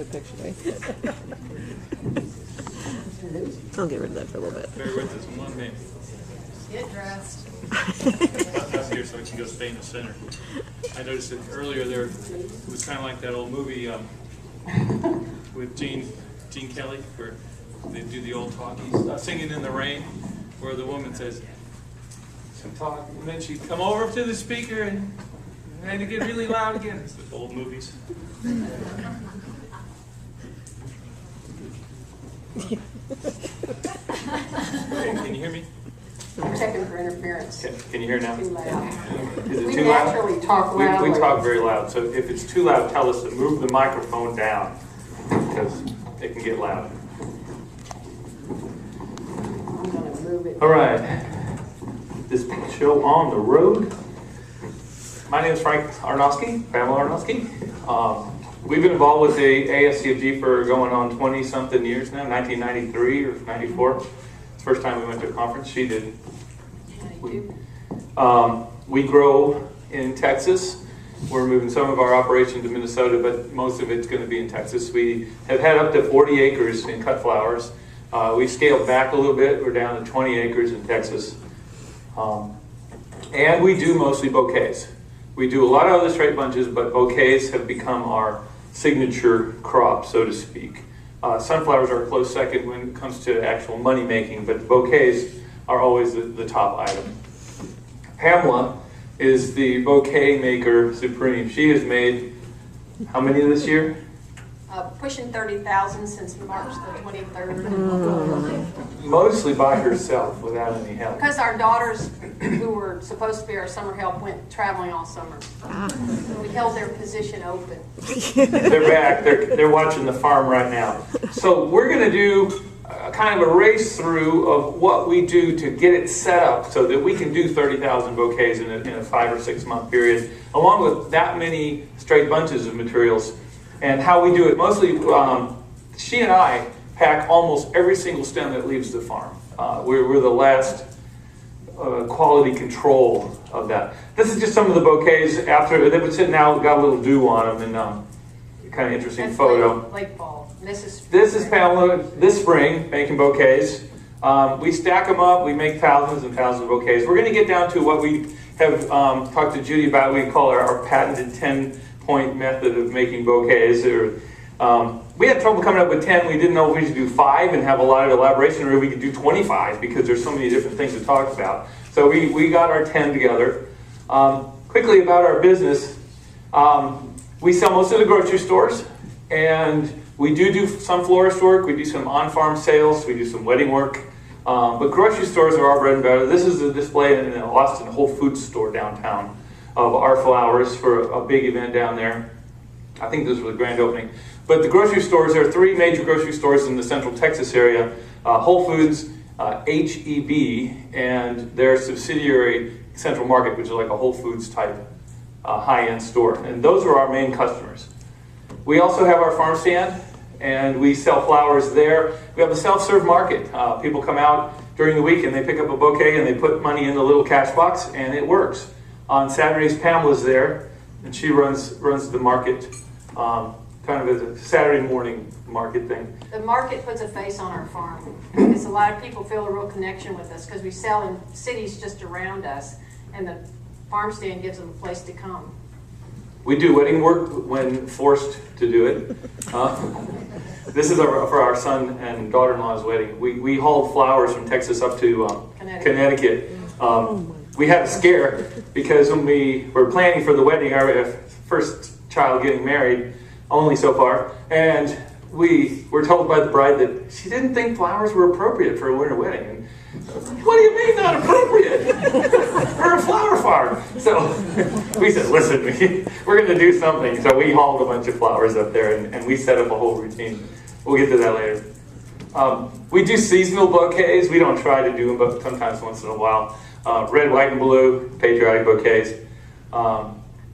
good picture, right? I'll get rid of that for a little bit. Bear with us one minute. Get dressed. Up here so I can go stay in the center. I noticed that earlier there, it was kind of like that old movie with Gene Kelly, where they do the old talkies, Singing in the Rain, where the woman says, some talk, and then she'd come over to the speaker and to get really loud again. It's the old movies. Okay, can you hear me? I'm checking for interference. Can you hear now? Too loud. Is it We too loud? naturally talk loudly. We talk very loud, so if it's too loud, tell us to move the microphone down, because it can get loud. I'm going to move it. All right, this show on the road. My name is Frank Arnosky, Pamela Arnosky. We've been involved with the ASCFG for going on 20-something years now, 1993 or 94. It's the first time we went to a conference. She did. We grow in Texas. We're moving some of our operation to Minnesota, but most of it's going to be in Texas. We have had up to 40 acres in cut flowers. We've scaled back a little bit. We're down to 20 acres in Texas. And we do mostly bouquets. We do a lot of other straight bunches, but bouquets have become our signature crop, so to speak. Sunflowers are a close second when it comes to actual money making, but bouquets are always the top item. Pamela is the bouquet maker supreme. She has made how many this year? Pushing 30,000 since March the 23rd. Mostly by herself, without any help. Because our daughters, who were supposed to be our summer help, went traveling all summer. We held their position open. They're back. They're watching the farm right now. So we're going to do kind of a race through of what we do to get it set up so that we can do 30,000 bouquets in a 5 or 6 month period, along with that many straight bunches of materials. And how we do it, mostly she and I pack almost every single stem that leaves the farm. We're the last quality control of that. This is just some of the bouquets after they've been sitting out, got a little dew on them, and kind of interesting That's photo. Late fall. This is Pamela this spring making bouquets. We stack them up. We make thousands and thousands of bouquets. We're going to get down to what we have talked to Judy about. We call our patented 10-point method of making bouquets. We had trouble coming up with 10. We didn't know if we should do 5 and have a lot of elaboration, or we could do 25 because there's so many different things to talk about. So we got our 10 together. Quickly about our business, we sell most of the grocery stores, and we do some florist work. We do some on-farm sales. We do some wedding work. But grocery stores are our bread and butter. This is a display in an Austin Whole Foods store downtown of our flowers for a big event down there. I think this was a grand opening. But the grocery stores, there are 3 major grocery stores in the central Texas area. Whole Foods, HEB, and their subsidiary Central Market, which is like a Whole Foods type high-end store. And those are our main customers. We also have our farm stand, and we sell flowers there. We have a self-serve market. People come out during the week and they pick up a bouquet and they put money in the little cash box, and it works. On Saturdays, Pamela's there, and she runs the market, kind of as a Saturday morning market thing. The market puts a face on our farm because a lot of people feel a real connection with us because we sell in cities just around us, and the farm stand gives them a place to come. We do wedding work when forced to do it. This is for our son and daughter-in-law's wedding. We hauled flowers from Texas up to Connecticut. We had a scare because when we were planning for the wedding, our first child getting married, only so far, and we were told by the bride that she didn't think flowers were appropriate for a winter wedding. And, what do you mean not appropriate? For a flower farm. So we said, listen, we're going to do something. So we hauled a bunch of flowers up there, and we set up a whole routine. We'll get to that later. We do seasonal bouquets. We don't try to do them, but sometimes once in a while. Red, white, and blue, patriotic bouquets.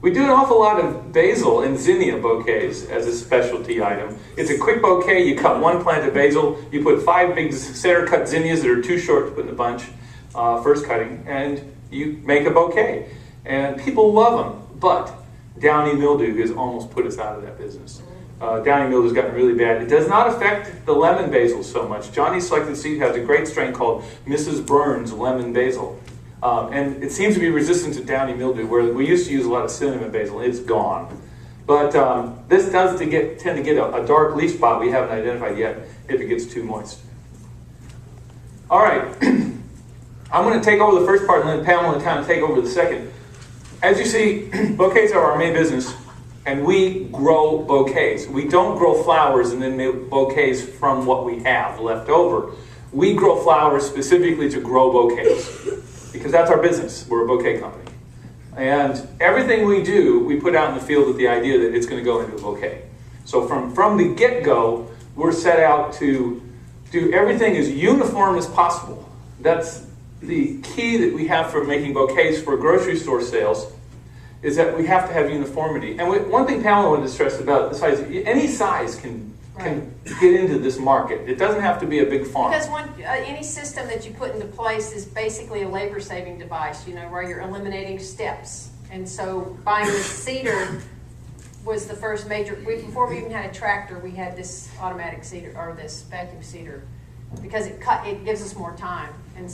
We do an awful lot of basil and zinnia bouquets as a specialty item. It's a quick bouquet. You cut 1 plant of basil. You put 5 big center cut zinnias that are too short to put in a bunch, first cutting, and you make a bouquet. And people love them, but downy mildew has almost put us out of that business. Downy mildew has gotten really bad. It does not affect the lemon basil so much. Johnny Selected Seed has a great strain called Mrs. Burns Lemon Basil. And it seems to be resistant to downy mildew, where we used to use a lot of cinnamon basil. It's gone. But this does tend to get a dark leaf spot we haven't identified yet if it gets too moist. All right. I'm going to take over the first part, and then Pamela will kind of take over the second. As you see, bouquets are our main business. And we grow bouquets. We don't grow flowers and then make bouquets from what we have left over. We grow flowers specifically to grow bouquets because that's our business. We're a bouquet company. And everything we do, we put out in the field with the idea that it's going to go into a bouquet. So from the get-go, we're set out to do everything as uniform as possible. That's the key that we have for making bouquets for grocery store sales, is that we have to have uniformity. And one thing Pamela wanted to stress about the size, any size can get into this market. It doesn't have to be a big farm. Because any system that you put into place is basically a labor-saving device, where you're eliminating steps. And so buying this seeder was the first major, before we even had a tractor, we had this automatic seeder, or this vacuum seeder, because it gives us more time. And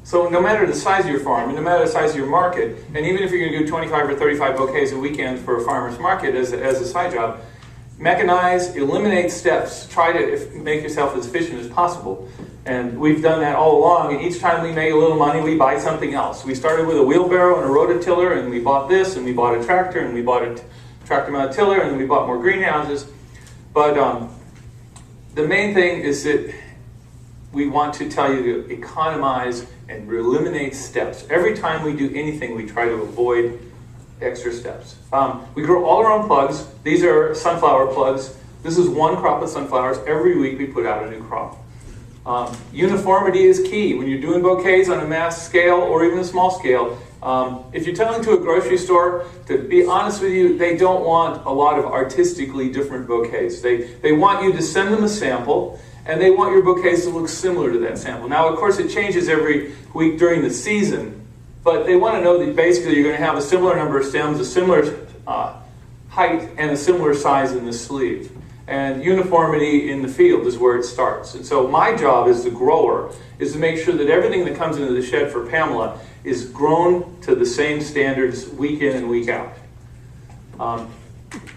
so no matter the size of your farm, and no matter the size of your market, and even if you're going to do 25 or 35 bouquets a weekend for a farmer's market as a side job, mechanize, eliminate steps, try to make yourself as efficient as possible. And we've done that all along, and each time we make a little money, we buy something else. We started with a wheelbarrow and a rototiller, and we bought this, and we bought a tractor, and we bought a tractor-mounted tiller, and then we bought more greenhouses. But the main thing is that we want to tell you to economize and eliminate steps. Every time we do anything, we try to avoid extra steps. We grow all our own plugs. These are sunflower plugs. This is one crop of sunflowers. Every week we put out a new crop. Uniformity is key. When you're doing bouquets on a mass scale or even a small scale, if you're telling to a grocery store, to be honest with you, they don't want a lot of artistically different bouquets. They want you to send them a sample, and they want your bouquets to look similar to that sample. Now, of course, it changes every week during the season, but they want to know that basically you're going to have a similar number of stems, a similar height, and a similar size in the sleeve. And uniformity in the field is where it starts. And so my job as the grower is to make sure that everything that comes into the shed for Pamela is grown to the same standards week in and week out.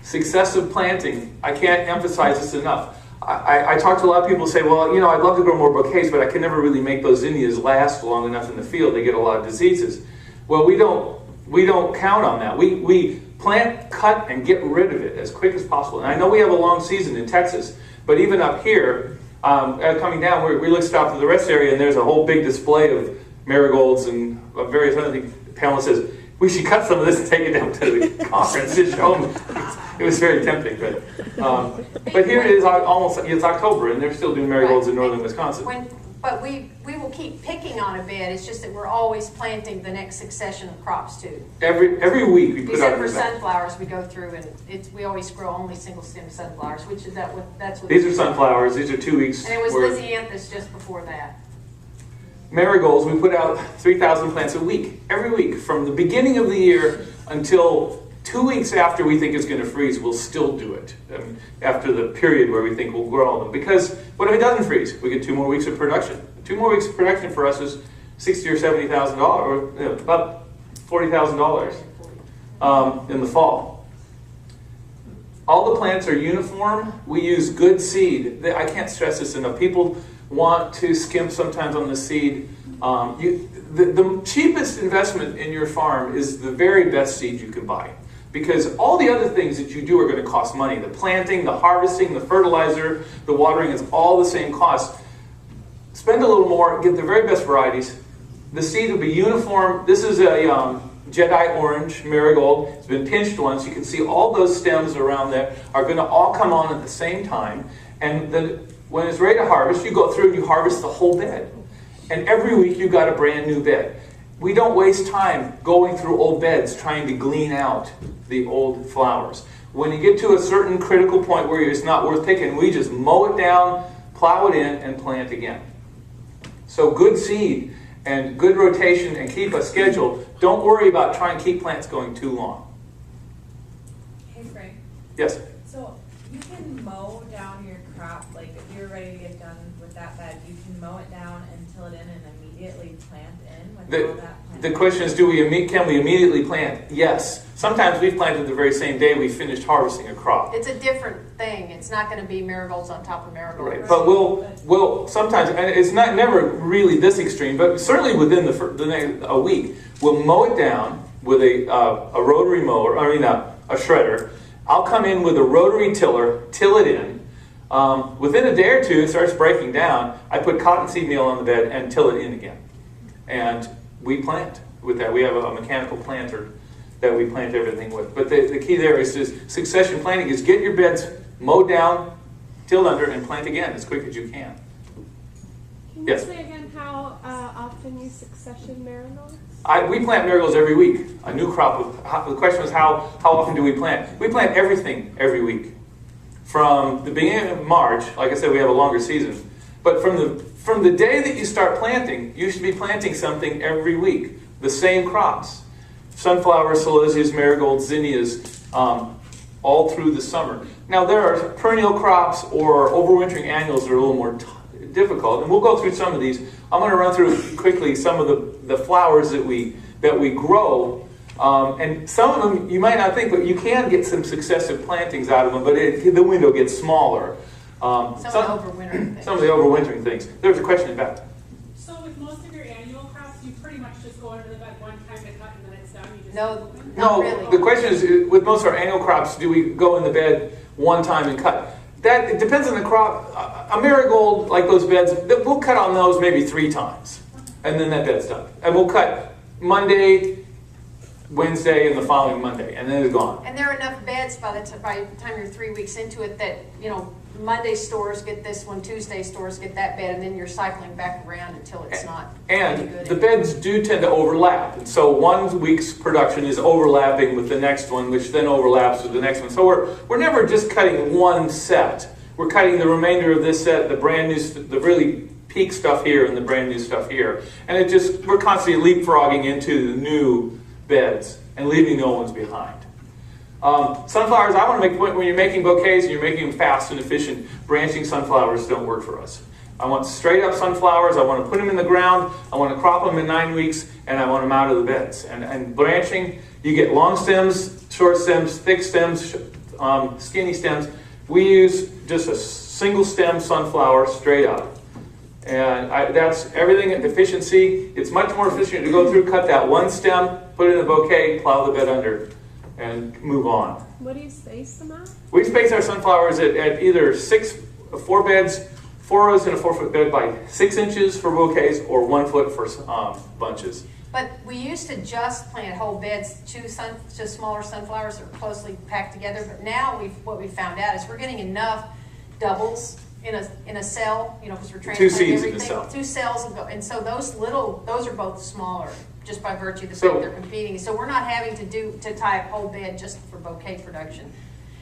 Successive planting, I can't emphasize this enough. I talk to a lot of people who say, well, I'd love to grow more bouquets, but I can never really make those zinnias last long enough in the field. They get a lot of diseases. Well, we don't count on that. We plant, cut, and get rid of it as quick as possible. And I know we have a long season in Texas, but even up here, coming down, we look out to the rest area, and there's a whole big display of marigolds and various other things. Pamela says, we should cut some of this and take it down to the conference and show them. It was very tempting, but here it is it's October, and they're still doing marigolds in northern Wisconsin. But we will keep picking on a bed. It's just that we're always planting the next succession of crops too. Every week we put out. Except for sunflowers, we go through and we always grow only single stem sunflowers, which is that's what. These are sunflowers. These are 2 weeks. And it was Lysianthus just before that. Marigolds, we put out 3,000 plants a week, every week, from the beginning of the year until 2 weeks after we think it's going to freeze. We'll still do it after the period where we think we'll grow them. Because what if it doesn't freeze? We get 2 more weeks of production. 2 more weeks of production for us is $60,000 or $70,000, or about $40,000 in the fall. All the plants are uniform. We use good seed. I can't stress this enough. People want to skimp sometimes on the seed. The cheapest investment in your farm is the very best seed you can buy. Because all the other things that you do are going to cost money. The planting, the harvesting, the fertilizer, the watering is all the same cost. Spend a little more, get the very best varieties. The seed will be uniform. This is a Jedi orange marigold. It's been pinched once. You can see all those stems around there are going to all come on at the same time. And then when it's ready to harvest, you go through and you harvest the whole bed. And every week you've got a brand new bed. We don't waste time going through old beds trying to glean out the old flowers. When you get to a certain critical point where it's not worth picking, we just mow it down, plow it in, and plant again. So good seed and good rotation and keep a schedule. Don't worry about trying to keep plants going too long. Hey Frank. Yes? So you can mow down your crop, like if you're ready to get done with that bed, you can mow it down and till it in and immediately plant in with all that planting? The question is, can we immediately plant? Yes. Sometimes we've planted the very same day we finished harvesting a crop. It's a different thing. It's not going to be marigolds on top of marigolds. Right. But we'll sometimes, and it's never really this extreme, but certainly within a week, we'll mow it down with a rotary mower, a shredder. I'll come in with a rotary tiller, till it in. Within a day or two, it starts breaking down. I put cottonseed meal on the bed and till it in again. And we plant with that. We have a mechanical planter that we plant everything with. But the key there is succession planting is get your beds mowed down, tilled under, and plant again as quick as you can. Can you Yes? say again how often you succession marigolds? We plant marigolds every week. A new crop. The question was how often do we plant? We plant everything every week. From the beginning of March, like I said, we have a longer season. But from the day that you start planting, you should be planting something every week. The same crops. Sunflowers, celosias, marigolds, zinnias, all through the summer. Now there are perennial crops or overwintering annuals that are a little more difficult, and we'll go through some of these. I'm going to run through quickly some of the flowers that we grow, and some of them you might not think, but you can get some successive plantings out of them, but the window gets smaller. Some of the overwintering things. Some of the overwintering things. There's a question about that. So with most of your annual crops, you pretty much just go under the bed one time to cut and then it's done? You just No, keep not No, really. the question is, with most of our annual crops, do we go in the bed one time and cut? It depends on the crop. A marigold, like those beds, we'll cut on those maybe 3 times. And then that bed's done. And we'll cut Monday, Wednesday, and the following Monday. And then it's gone. And there are enough beds by the time you're 3 weeks into it that, Monday stores get this one, Tuesday stores get that bed, and then you're cycling back around until it's not any good. And the beds do tend to overlap. And so one week's production is overlapping with the next one, which then overlaps with the next one. So we're never just cutting one set. We're cutting the remainder of this set, the brand new, the really peak stuff here and the brand new stuff here. And we're constantly leapfrogging into the new beds and leaving the old ones behind. Sunflowers, I want to make the point, when you're making bouquets and you're making them fast and efficient, branching sunflowers don't work for us. I want straight up sunflowers, I want to put them in the ground, I want to crop them in 9 weeks, and I want them out of the beds. And branching, you get long stems, short stems, thick stems, skinny stems. We use just a single stem sunflower straight up. And that's everything at efficiency. It's much more efficient to go through, cut that one stem, put it in a bouquet, plow the bed under, and move on. What do you space them at? We space our sunflowers at either 4 beds, 4 rows in a 4-foot bed by 6 inches for bouquets, or 1 foot for bunches. But we used to just plant whole beds, just smaller sunflowers that were closely packed together. But now what we found out is we're getting enough doubles in a cell, because we're transplanting 2 seeds everything. in a cell. 2 cells, and so those are both smaller, just by virtue of the fact they're competing. So we're not having to tie a whole bed just for bouquet production.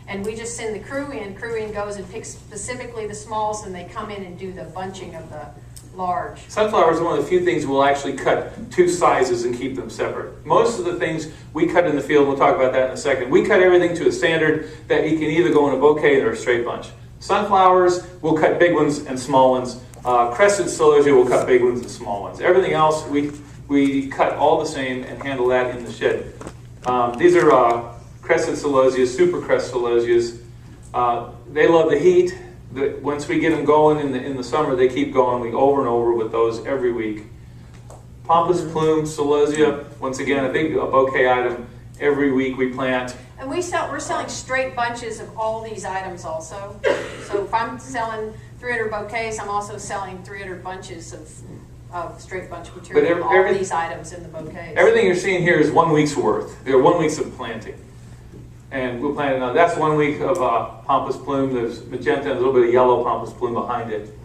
And we just send the crew in. Crew in goes and picks specifically the smalls, and they come in and do the bunching of the large. Sunflowers are one of the few things we'll actually cut 2 sizes and keep them separate. Most of the things we cut in the field, we'll talk about that in a second, we cut everything to a standard that you can either go in a bouquet or a straight bunch. Sunflowers, we'll cut big ones and small ones. Crested celosia, we'll cut big ones and small ones. Everything else, we cut all the same and handle that in the shed. These are crested celosias, super crest celosias. They love the heat. Once we get them going in the summer, they keep going. We over and over with those every week. Pampas plume celosia, once again, a bouquet item. Every week we plant. And we're selling straight bunches of all these items also. So if I'm selling 300 bouquets, I'm also selling 300 bunches of straight bunch material, all these items in the bouquets. Everything you're seeing here is 1 week's worth. They're 1 week's of planting. And we'll plant another. That's 1 week of Pampas plume. There's magenta and a little bit of yellow Pampas plume behind it.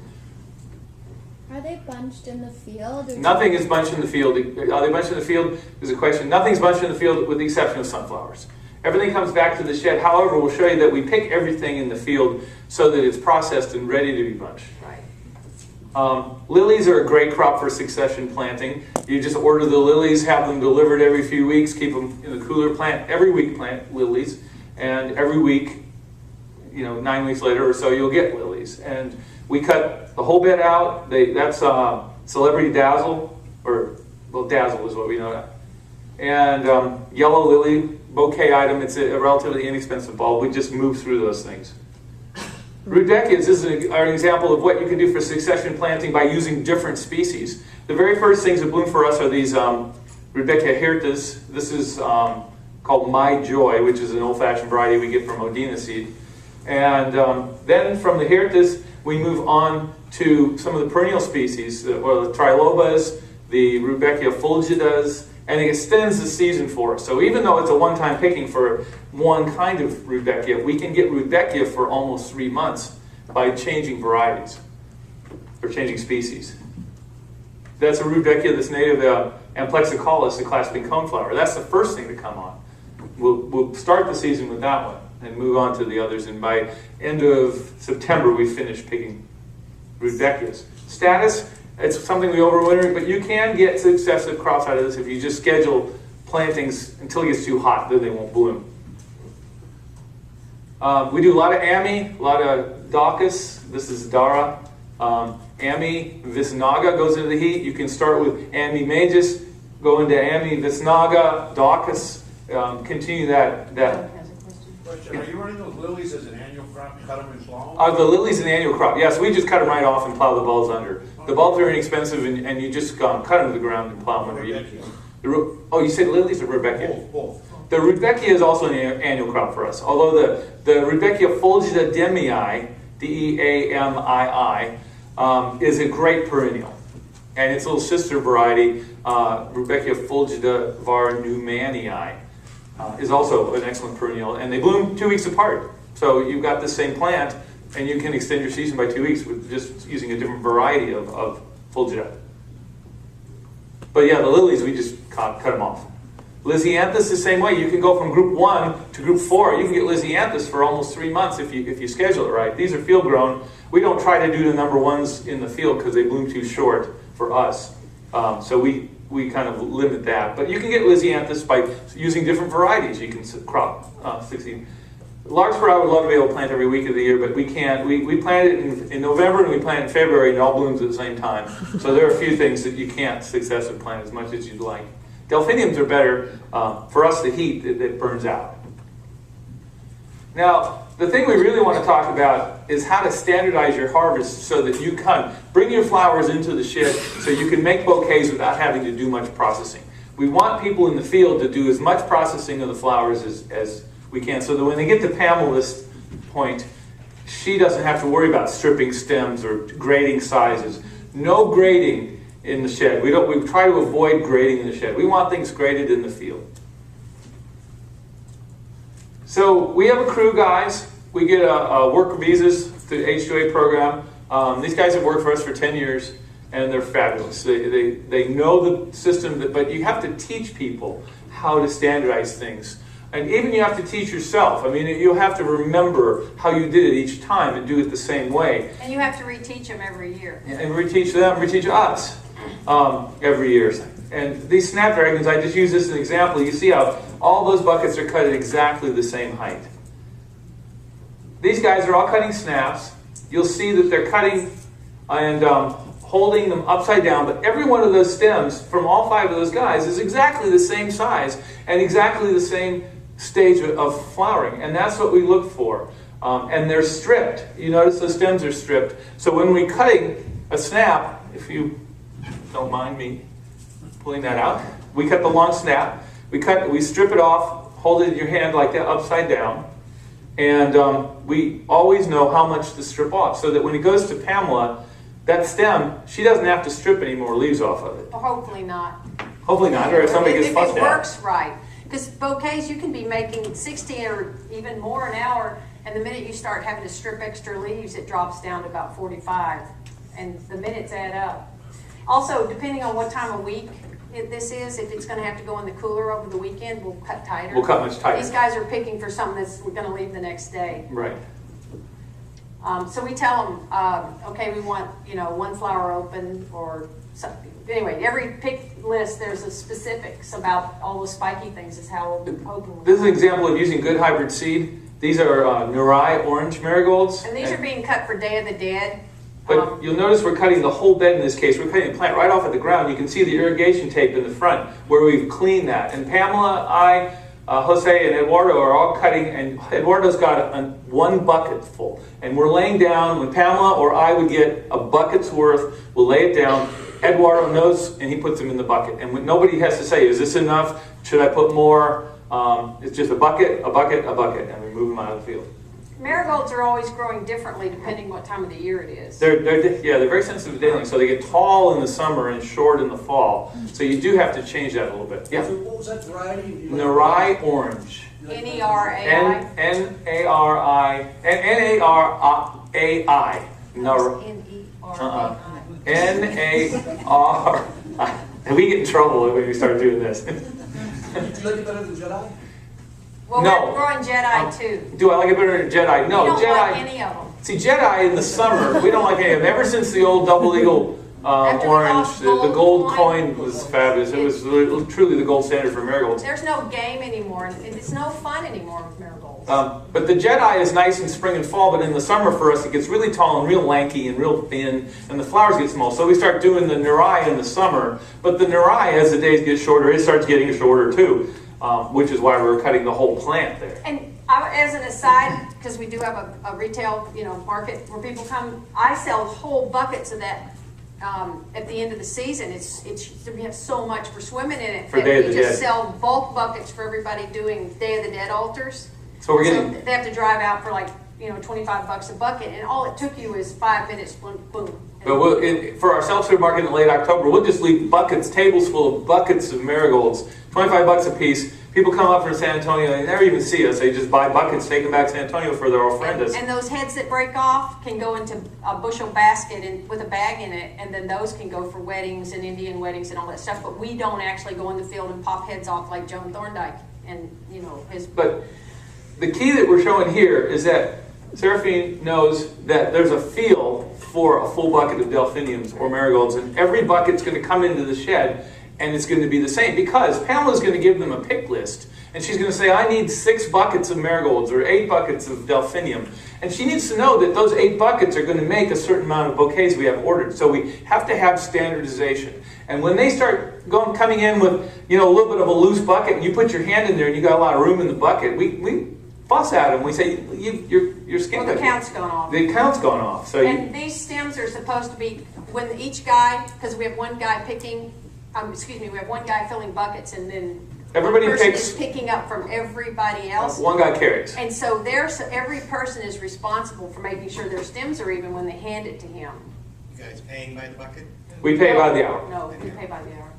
Are they bunched in the field? Nothing is bunched in the field. Are they bunched in the field? Is a question. Nothing's bunched in the field with the exception of sunflowers. Everything comes back to the shed. However, we'll show you that we pick everything in the field so that it's processed and ready to be bunched. Right. Lilies are a great crop for succession planting. You just order the lilies, have them delivered every few weeks, keep them in the cooler, plant every week, plant lilies, and every week 9 weeks later or so, you'll get lilies. And we cut the whole bed out. That's Celebrity Dazzle, or Dazzle is what we know. And yellow lily bouquet item. It's a relatively inexpensive bulb. We just move through those things. Rudbeckias is an example of what you can do for succession planting by using different species. The very first things that bloom for us are these Rudbeckia hirtas. This is called My Joy, which is an old-fashioned variety we get from Modena seed. And then from the hirtas, we move on to some of the perennial species, the trilobas, the Rudbeckia fulgidas, and it extends the season for us. So even though it's a one-time picking for one kind of Rudbeckia, we can get Rudbeckia for almost 3 months by changing varieties, or changing species. That's a Rudbeckia that's native to Amplexicalis, the clasping coneflower. That's the first thing to come on. We'll start the season with that one and move on to the others, and by end of September we finish picking Rudbeckias. Status, it's something we overwinter, but you can get successive crops out of this if you just schedule plantings until it gets too hot, then they won't bloom. We do a lot of Ami, a lot of Daucus. This is Dara. Ami Visnaga goes into the heat. You can start with Ami Majus, go into Ami Visnaga, Daucus, continue that. Question, are you running those lilies as an annual crop, cut them and plow them? The lilies an annual crop. Yes, we just cut them right off and plow the bulbs under. The bulbs are inexpensive, and you just cut them to the ground and plow them under. You said lilies or Rudbeckia? Both. The Rudbeckia is also an annual crop for us, although the Rudbeckia fulgida demii, D-E-A-M-I-I, is a great perennial. And its little sister variety, Rudbeckia fulgida var newmanii, is also an excellent perennial. And they bloom 2 weeks apart. So you've got the same plant, and you can extend your season by 2 weeks with just using a different variety of fulgida. But yeah, the lilies, we just cut them off. Lisianthus the same way. You can go from group 1 to group 4. You can get Lisianthus for almost 3 months if you schedule it right. These are field grown. We don't try to do the number ones in the field because they bloom too short for us. So we kind of limit that. But you can get Lisianthus by using different varieties. You can crop 60. Larkspur I would love to be able to plant every week of the year, but we can't. We plant it in November and we plant it in February, and it all blooms at the same time. So there are a few things that you can't successively plant as much as you'd like. Delphiniums are better. For us, the heat that burns out. Now, the thing we really want to talk about is how to standardize your harvest so that you can bring your flowers into the shed so you can make bouquets without having to do much processing. We want people in the field to do as much processing of the flowers as we can, so that when they get to Pamela's point, she doesn't have to worry about stripping stems or grading sizes. No grading in the shed. We try to avoid grading in the shed. We want things graded in the field. So we have a crew, guys. We get a worker visas through the H2A program. These guys have worked for us for 10 years, and they're fabulous. They know the system, but you have to teach people how to standardize things. And even you have to teach yourself. I mean, you'll have to remember how you did it each time and do it the same way. And you have to reteach them every year. And reteach them, reteach us every year. And these snapdragons, I just use this as an example. You see how all those buckets are cut at exactly the same height. These guys are all cutting snaps. You'll see that they're cutting and holding them upside down, but every one of those stems from all 5 of those guys is exactly the same size and exactly the same stage of flowering, and that's what we look for. And they're stripped. You notice the stems are stripped. So when we're cutting a snap, if you don't mind me pulling that out, we cut the long snap. We strip it off, hold it in your hand like that, upside down, and we always know how much to strip off, so that when it goes to Pamela, that stem, she doesn't have to strip any more leaves off of it. Or hopefully not. Hopefully not, or if somebody gets fussed at. If it works right. Because bouquets, you can be making 60 or even more an hour, and the minute you start having to strip extra leaves, it drops down to about 45. And the minutes add up. Also, depending on what time of week this is, if it's going to have to go in the cooler over the weekend, we'll cut tighter. We'll cut much tighter. These guys are picking for something that's going to leave the next day. Right. So we tell them, okay, we want, 1 flower open or something. Anyway, every pick list, there's a specifics about all those spiky things is how open. This is an example of using good hybrid seed. These are Nurai orange marigolds. And these are being cut for Day of the Dead. But you'll notice we're cutting the whole bed in this case. We're cutting the plant right off at the ground. You can see the irrigation tape in the front where we've cleaned that. And Pamela, Jose, and Eduardo are all cutting, and Eduardo's got one bucket full. And we're laying down, when Pamela or I would get a bucket's worth, we'll lay it down. Eduardo knows, and he puts them in the bucket. And nobody has to say, is this enough? Should I put more? It's just a bucket, a bucket, a bucket, and we move them out of the field. Marigolds are always growing differently depending what time of the year it is. They're very sensitive to daylight, so they get tall in the summer and short in the fall. So you do have to change that a little bit. Yeah. So what was that variety? Nurai orange. N-E-R-A-I. N-A-R-A-I. N-E-R-A-I. N-A-R-I. And we get in trouble when we start doing this. Do you like it better than Jedi? Well, No. we're growing Jedi too. Do I like it better than Jedi? No, We don't Jedi. like any of them. See, Jedi in the summer, we don't like any of them. Ever since the old double eagle After we orange, lost the gold gold coin. coin was fabulous. It was truly the gold standard for marigolds. There's no game anymore, and it's no fun anymore with marigolds. But the Jedi is nice in spring and fall, but in the summer for us it gets really tall and real lanky and real thin, and the flowers get small. So we start doing the Nurai in the summer, but the Nurai, as the days get shorter, it starts getting shorter too, which is why we're cutting the whole plant there. And as an aside, because we do have a retail, market where people come, I sell whole buckets of that at the end of the season. We have so much for swimming in it For that Day of we the just Dead. sell bulk buckets for everybody doing Day of the Dead altars. So we're getting. So they have to drive out for like $25 a bucket, and all it took you is 5 minutes. Boom, boom. But for our self-serve market in late October, we'll just leave buckets, tables full of buckets of marigolds, $25 a piece. People come up from San Antonio, they never even see us. They just buy buckets, take them back to San Antonio for their ofrendas. And those heads that break off can go into a bushel basket with a bag in it, and then those can go for weddings and Indian weddings and all that stuff. But we don't actually go in the field and pop heads off like Joan Thorndike and his. But the key that we're showing here is that Seraphine knows that there's a feel for a full bucket of delphiniums or marigolds, and every bucket's going to come into the shed, and it's going to be the same, because Pamela's going to give them a pick list, and she's going to say, I need 6 buckets of marigolds or 8 buckets of delphinium, and she needs to know that those 8 buckets are going to make a certain amount of bouquets we have ordered. So we have to have standardization. And when they start coming in with a little bit of a loose bucket, and you put your hand in there and you got a lot of room in the bucket, we fuss at them. We say, your skin. Well, the count's gone off. The count's gone off. So and these stems are supposed to be, when each guy, because we have one guy we have one guy filling buckets, and then everybody one person picks. is picking up from everybody else. One guy carries. And so every person is responsible for making sure their stems are even when they hand it to him. You guys paying by the bucket? We pay by the hour. No, we pay by the hour.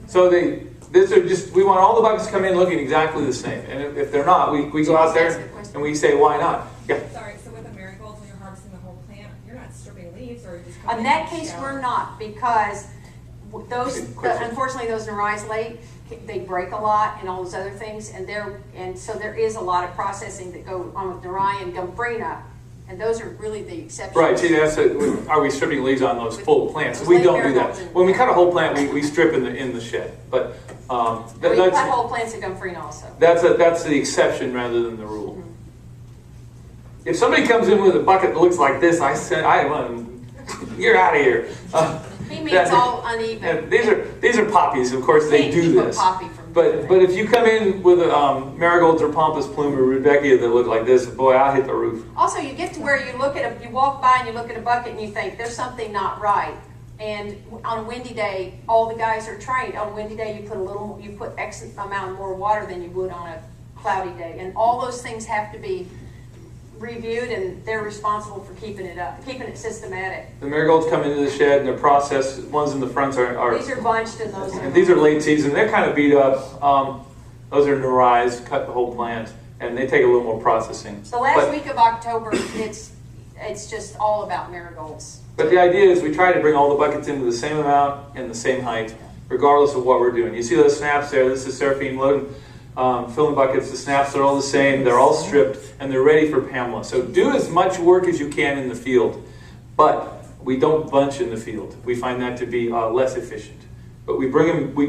So we want all the buckets to come in looking exactly the same. And if they're not, we go out there and we say, why not? Yeah. Sorry, so with the marigolds, when you're harvesting the whole plant, you're not stripping leaves, or just In that case, we're not, because unfortunately those Nurais late, they break a lot and all those other things, and so there is a lot of processing that go on with Nurai and Gumfrina, and those are really the exceptions. Right, see, are we stripping leaves on those full plants? We don't do that. When we cut a whole plant, we strip in the shed. But we cut whole plants of Gumfrina also. That's the exception rather than the rule. Mm-hmm. If somebody comes in with a bucket that looks like this, you're out of here. He means all uneven. These are poppies, of course. They do this. But if you come in with marigolds or pompous plume or rudbeckia that look like this, boy, I'll hit the roof. Also, you get to where you walk by and you look at a bucket and you think there's something not right. And on a windy day, all the guys are trained. On a windy day, you put X amount more water than you would on a cloudy day, and all those things have to be reviewed, and they're responsible for keeping it systematic. The marigolds come into the shed and they're processed. Ones in the fronts are These are bunched, and those are. These are late season. They're kind of beat up. Those are Nurais, cut the whole plant, and they take a little more processing. The last week of October, it's just all about marigolds. But the idea is we try to bring all the buckets into the same amount and the same height, regardless of what we're doing. You see those snaps there? This is Seraphine loading, filling buckets. The snaps are all the same. They're all stripped, and they're ready for Pamela. So do as much work as you can in the field, but we don't bunch in the field. We find that to be less efficient. But we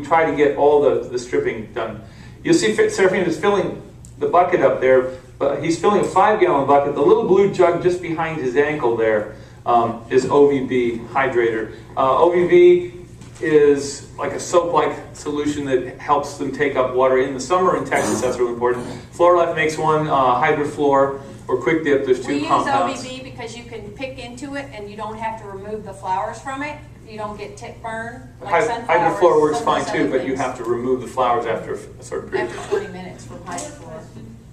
try to get all the stripping done. You'll see Seraphine is filling the bucket up there, but he's filling a 5-gallon bucket. The little blue jug just behind his ankle there is OVB hydrator. OVB is like a soap-like solution that helps them take up water in the summer in Texas. That's really important. Floralife makes one, HydroFlor or Quick Dip. There's two compounds. We use OVB because you can pick into it and you don't have to remove the flowers from it. You don't get tip burn like sunflowers. HydroFlor works some fine of those too, other but you things. have to remove the flowers after a certain period of After time. 20 minutes from HydroFlor.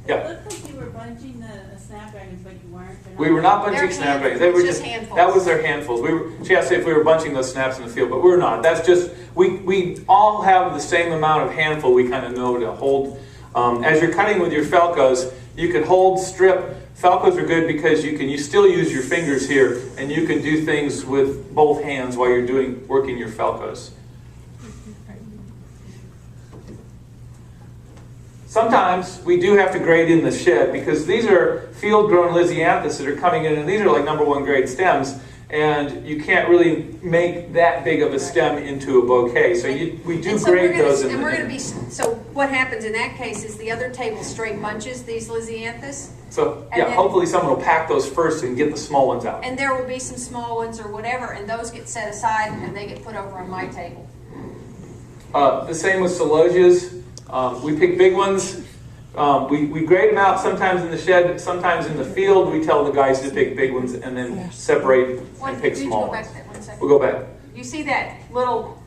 Yeah. It looked like you were bunching the snapdragons, but you weren't. We were not bunching They're snapdragons. handfuls, They were just handfuls. That was their handfuls. She asked if we were bunching those snaps in the field, but we're not. That's just, we all have the same amount of handful we kind of know to hold. As you're cutting with your Falcos, you can hold, strip. Falcos are good because you still use your fingers here, and you can do things with both hands while you're working your Falcos. Sometimes we do have to grade in the shed because these are field-grown Lysianthus that are coming in, and these are like #1 grade stems, and you can't really make that big of a stem into a bouquet. So we do grade those. And we're going to be, so what happens in that case is the other table straight bunches these Lysianthus. So And yeah, then- hopefully someone will pack those first and get the small ones out. And there will be some small ones or whatever, and those get set aside and they get put over on my table. The same with Celosias. We pick big ones. We grade them out sometimes in the shed, sometimes in the field. We tell the guys to pick big ones and then separate and pick Could you small go back ones. to that 1 second? We'll go back. You see that little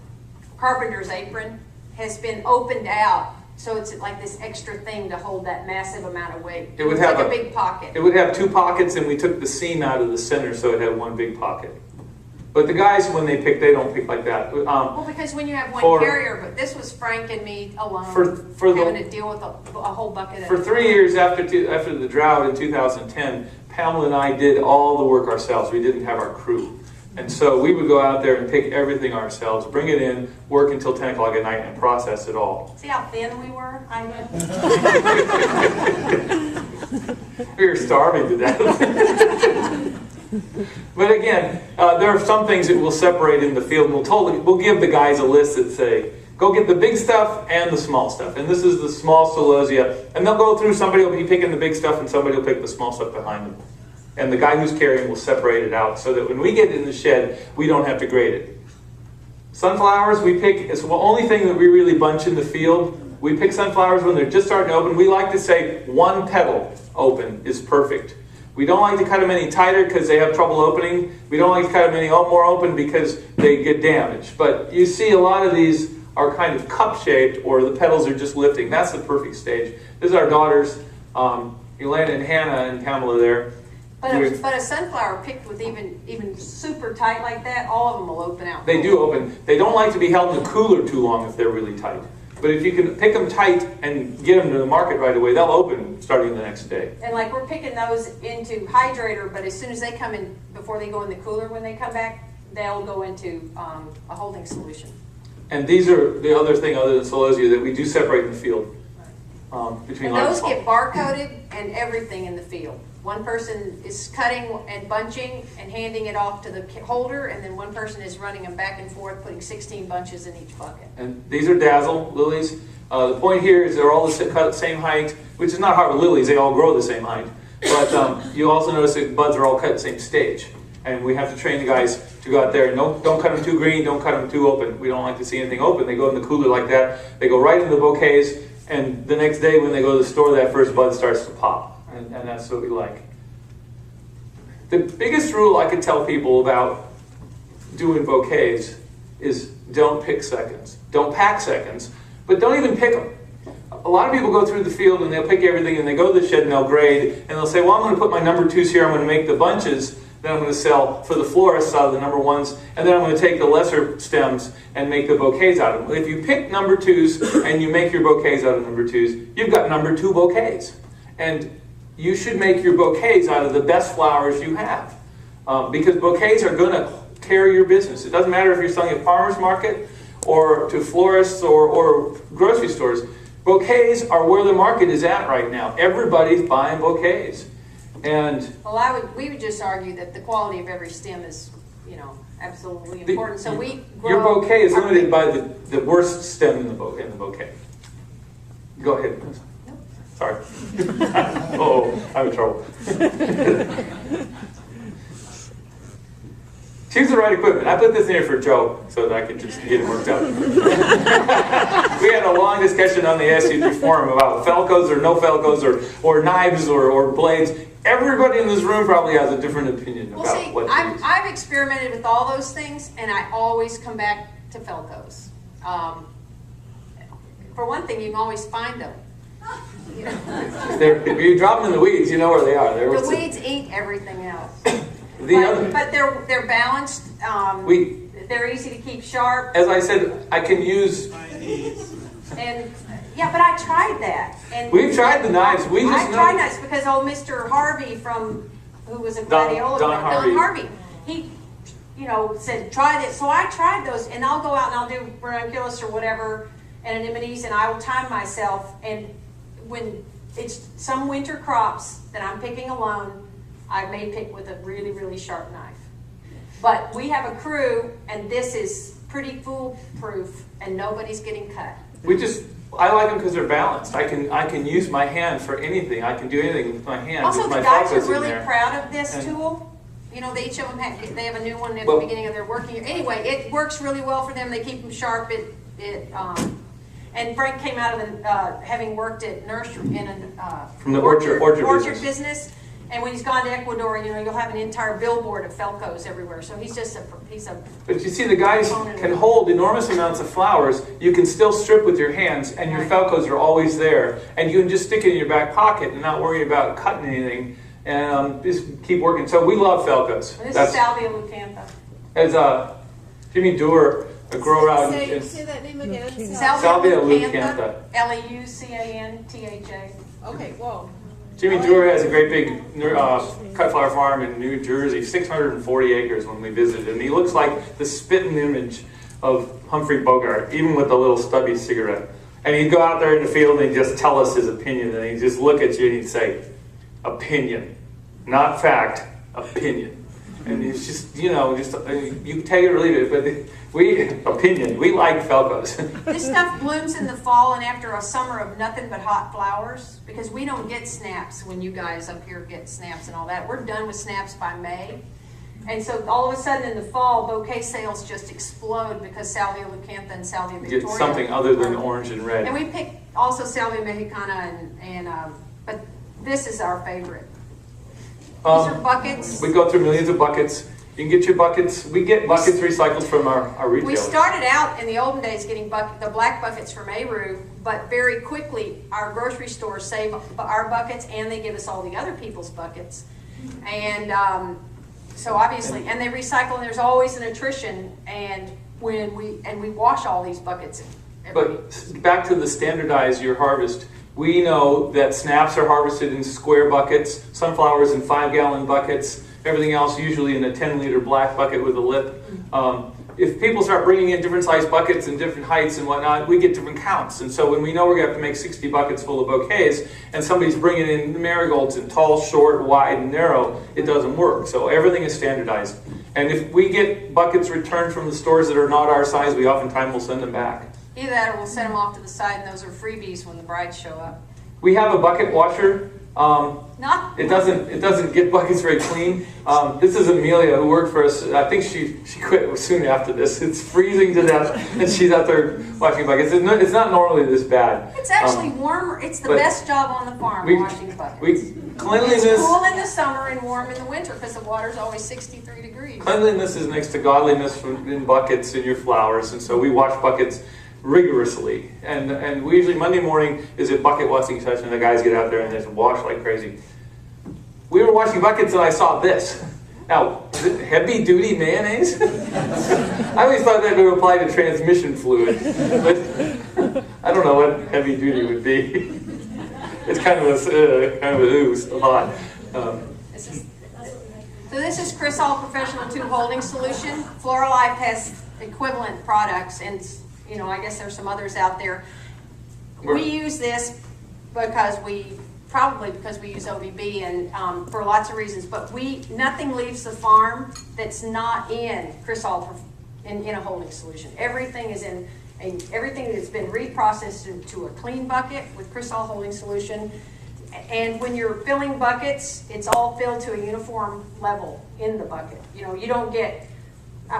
carpenter's apron has been opened out, so it's like this extra thing to hold that massive amount of weight. It would It's have like a big pocket. It would have 2 pockets, and we took the seam out of the center so it had 1 big pocket. But the guys, when they pick, they don't pick like that. Well, because when you have one for- carrier, but this was Frank and me alone, For the- having to deal with a whole bucket For of 3 years after the drought in 2010, Pamela and I did all the work ourselves. We didn't have our crew. And so we would go out there and pick everything ourselves, bring it in, work until 10 o'clock at night, and process it all. See how thin we were? I know. We were starving to death. But again, there are some things that we'll separate in the field. We'll give the guys a list that say, go get the big stuff and the small stuff. And this is the small celosia. And they'll go through, somebody will be picking the big stuff and somebody will pick the small stuff behind them. And the guy who's carrying will separate it out so that when we get in the shed, we don't have to grade it. Sunflowers, we pick, it's the only thing that we really bunch in the field. We pick sunflowers when they're just starting to open. We like to say 1 petal open is perfect. We don't like to cut them any tighter because they have trouble opening. We don't like to cut them any more open because they get damaged. But you see a lot of these are kind of cup-shaped or the petals are just lifting. That's the perfect stage. This is our daughters, Elena and Hannah and Pamela there. But a sunflower picked with even super tight like that, all of them will open out. They do open. They don't like to be held in the cooler too long if they're really tight. But if you can pick them tight and get them to the market right away, they'll open starting the next day. And like we're picking those into hydrator, but as soon as they come in, before they go in the cooler when they come back, they'll go into a holding solution. And these are the other thing other than celosia that we do separate in the field. Between And light those and get barcoded and everything in the field. One person is cutting and bunching and handing it off to the holder, and then one person is running them back and forth, putting 16 bunches in each bucket. And these are dazzle lilies. The point here is they're all cut the same height, which is not hard with lilies. They all grow the same height. But you also notice that buds are all cut at the same stage. And we have to train the guys to go out there and don't cut them too green, don't cut them too open. We don't like to see anything open. They go in the cooler like that. They go right into the bouquets, and the next day when they go to the store, that first bud starts to pop. And that's what we like. The biggest rule I could tell people about doing bouquets is don't pick seconds. Don't pack seconds, but don't even pick them. A lot of people go through the field and they'll pick everything and they go to the shed and they'll grade and they'll say, well, I'm going to put my #2s here, I'm going to make the bunches, then I'm going to sell for the florists out of the #1s, and then I'm going to take the lesser stems and make the bouquets out of them. If you pick #2s and you make your bouquets out of #2s, you've got #2 bouquets. And you should make your bouquets out of the best flowers you have. Because bouquets are going to carry your business. It doesn't matter if you're selling at farmers market or to florists or grocery stores. Bouquets are where the market is at right now. Everybody's buying bouquets. And Well, we would just argue that the quality of every stem is, absolutely important. So we grow your bouquet is limited by the worst stem in the bouquet. Go ahead. Sorry. Oh, I'm in trouble. Choose the right equipment. I put this in here for Joe so that I could just get it worked out. We had a long discussion on the SUG forum about Felcos or no Felcos or knives or blades. Everybody in this room probably has a different opinion Well, about see, what to use. I've experimented with all those things, and I always come back to Felcos. For one thing, you can always find them. You know? If you drop them in the weeds, you know where they are. The weeds eat everything else. But they're balanced. They're easy to keep sharp. as I said, I can use. And yeah, but I tried that. And We've tried the knives. We just I tried knives because old Mr. Harvey who was a gladiola Don Harvey. he, said try this. So I tried those, and I'll go out and I'll do ranunculus or whatever, anemones, and I will time myself. And when it's some winter crops that I'm picking alone, I may pick with a really, really sharp knife. But we have a crew, and this is pretty foolproof, and nobody's getting cut. I like them because they're balanced. I can use my hand for anything. I can do anything with my hand. Also, with the my guys are focus in really there. proud of this And- tool. They each of them they have a new one at Well- the beginning of their working year. Anyway, it works really well for them. They keep them sharp. And Frank came out of having worked at nursery From the orchard business. And when he's gone to Ecuador, you'll have an entire billboard of Felcos everywhere. So he's a. But you see, the guys can hold enormous amounts of flowers. You can still strip with your hands, and your Felcos are always there. And you can just stick it in your back pocket and not worry about cutting anything. And just keep working. So we love Felcos. This is Salvia lucantha. As Jimmy Dewar, a grower out in Say that name again. Salvia lucantha. Leukantha. Okay, whoa. Jimmy Dewar has a great big cut flower farm in New Jersey, 640 acres when we visited. And he looks like the spitting image of Humphrey Bogart, even with the little stubby cigarette. And he'd go out there in the field and he'd just tell us his opinion. And he'd just look at you and he'd say, opinion. Not fact, opinion. And it's just, you can take it or leave it, but we like Felcos. This stuff blooms in the fall and after a summer of nothing but hot flowers, because we don't get snaps when you guys up here get snaps and all that. We're done with snaps by May. And so all of a sudden in the fall, bouquet sales just explode because Salvia lucantha and Salvia Victoria. Get something other than orange and red. And we pick also Salvia mexicana but this is our favorite. These are buckets. We go through millions of buckets. You can get your buckets. We get buckets recycled from our retailers. We started out in the olden days getting the black buckets from Aru, but very quickly our grocery stores save our buckets and they give us all the other people's buckets. And so obviously, and they recycle, and there's always an attrition, and we wash all these buckets. But back to the standardize your harvest. We know that snaps are harvested in square buckets, sunflowers in 5-gallon buckets, everything else usually in a 10-liter black bucket with a lip. If people start bringing in different size buckets and different heights and whatnot, we get different counts. And so when we know we're going to have to make 60 buckets full of bouquets, and somebody's bringing in marigolds in tall, short, wide, and narrow, it doesn't work. So everything is standardized. And if we get buckets returned from the stores that are not our size, we oftentimes will send them back. Either that or we'll set them off to the side, and those are freebies when the brides show up. We have a bucket washer. It doesn't get buckets very clean. This is Amelia who worked for us. I think she quit soon after this. It's freezing to death, and she's out there washing buckets. It's not normally this bad. It's actually warmer. It's the best job on the farm, washing buckets. Cleanliness. It's cool in the summer and warm in the winter because the water's always 63 degrees. Cleanliness is next to godliness in buckets and your flowers, and so we wash buckets rigorously. And we usually Monday morning is a bucket washing session. The guys get out there and they just wash like crazy. We were washing buckets and I saw this. Now, is it heavy duty mayonnaise? I always thought that would apply to transmission fluid, but I don't know what heavy duty would be. It's kind of a ooze a lot. So this is Crisol Professional Tube Holding Solution. Floralife has equivalent products, and I guess there's some others out there. We use this because we use OVB and for lots of reasons, but nothing leaves the farm that's not in Crisol in a holding solution. Everything is in And everything that's been reprocessed into a clean bucket with Crisol holding solution. And when you're filling buckets, it's all filled to a uniform level in the bucket. You know, you don't get,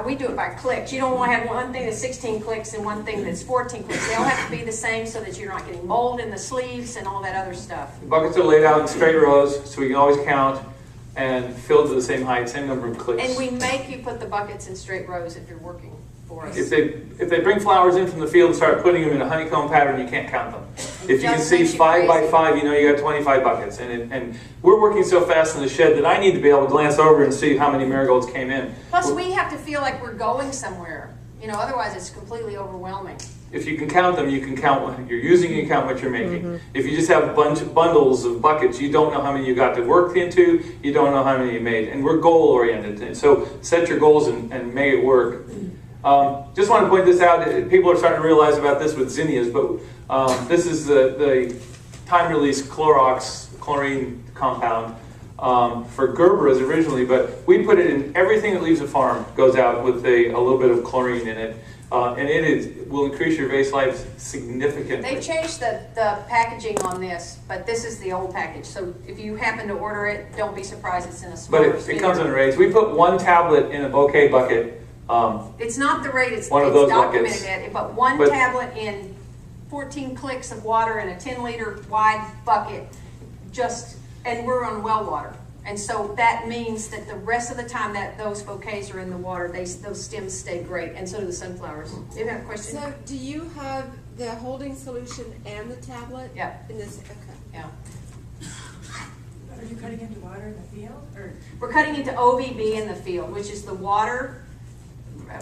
we do it by clicks. You don't want to have one thing that's 16 clicks and one thing that's 14 clicks. They all have to be the same so that you're not getting mold in the sleeves and all that other stuff. The buckets are laid out in straight rows, so we can always count and fill to the same height, same number of clicks. And we make you put the buckets in straight rows if you're working for us. If they bring flowers in from the field and start putting them in a honeycomb pattern, you can't count them. If you can just see makes you 5 by crazy. 5, you know you got 25 buckets. And we're working so fast in the shed that I need to be able to glance over and see how many marigolds came in. Plus, we have to feel like we're going somewhere. You know, otherwise it's completely overwhelming. If you can count them, you can count what you're using, you count what you're making. If you just have a bunch of bundles of buckets, you don't know how many you got to work into, you don't know how many you made. And we're goal oriented, and so set your goals and make it work. Just want to point this out, people are starting to realize about this with zinnias, but this is the time-release chlorine compound for Gerberas originally, but we put it in everything that leaves a farm, goes out with a little bit of chlorine in it. And it will increase your vase life significantly. They've changed the packaging on this, but this is the old package. So if you happen to order it, don't be surprised it's in a smaller But it comes in rates. We put 1 tablet in a bouquet bucket. It's not the rate, it's One of those documented buckets. it, but one But- tablet in 14 clicks of water in a 10-liter wide bucket, and we're on well water. And so that means that the rest of the time that those bouquets are in the water, those stems stay great, and so do the sunflowers. Do you have a question? So, do you have the holding solution and the tablet? Yeah. In this, okay. Yeah. Are you cutting into water in the field, or? We're cutting into OVB in the field, which is the water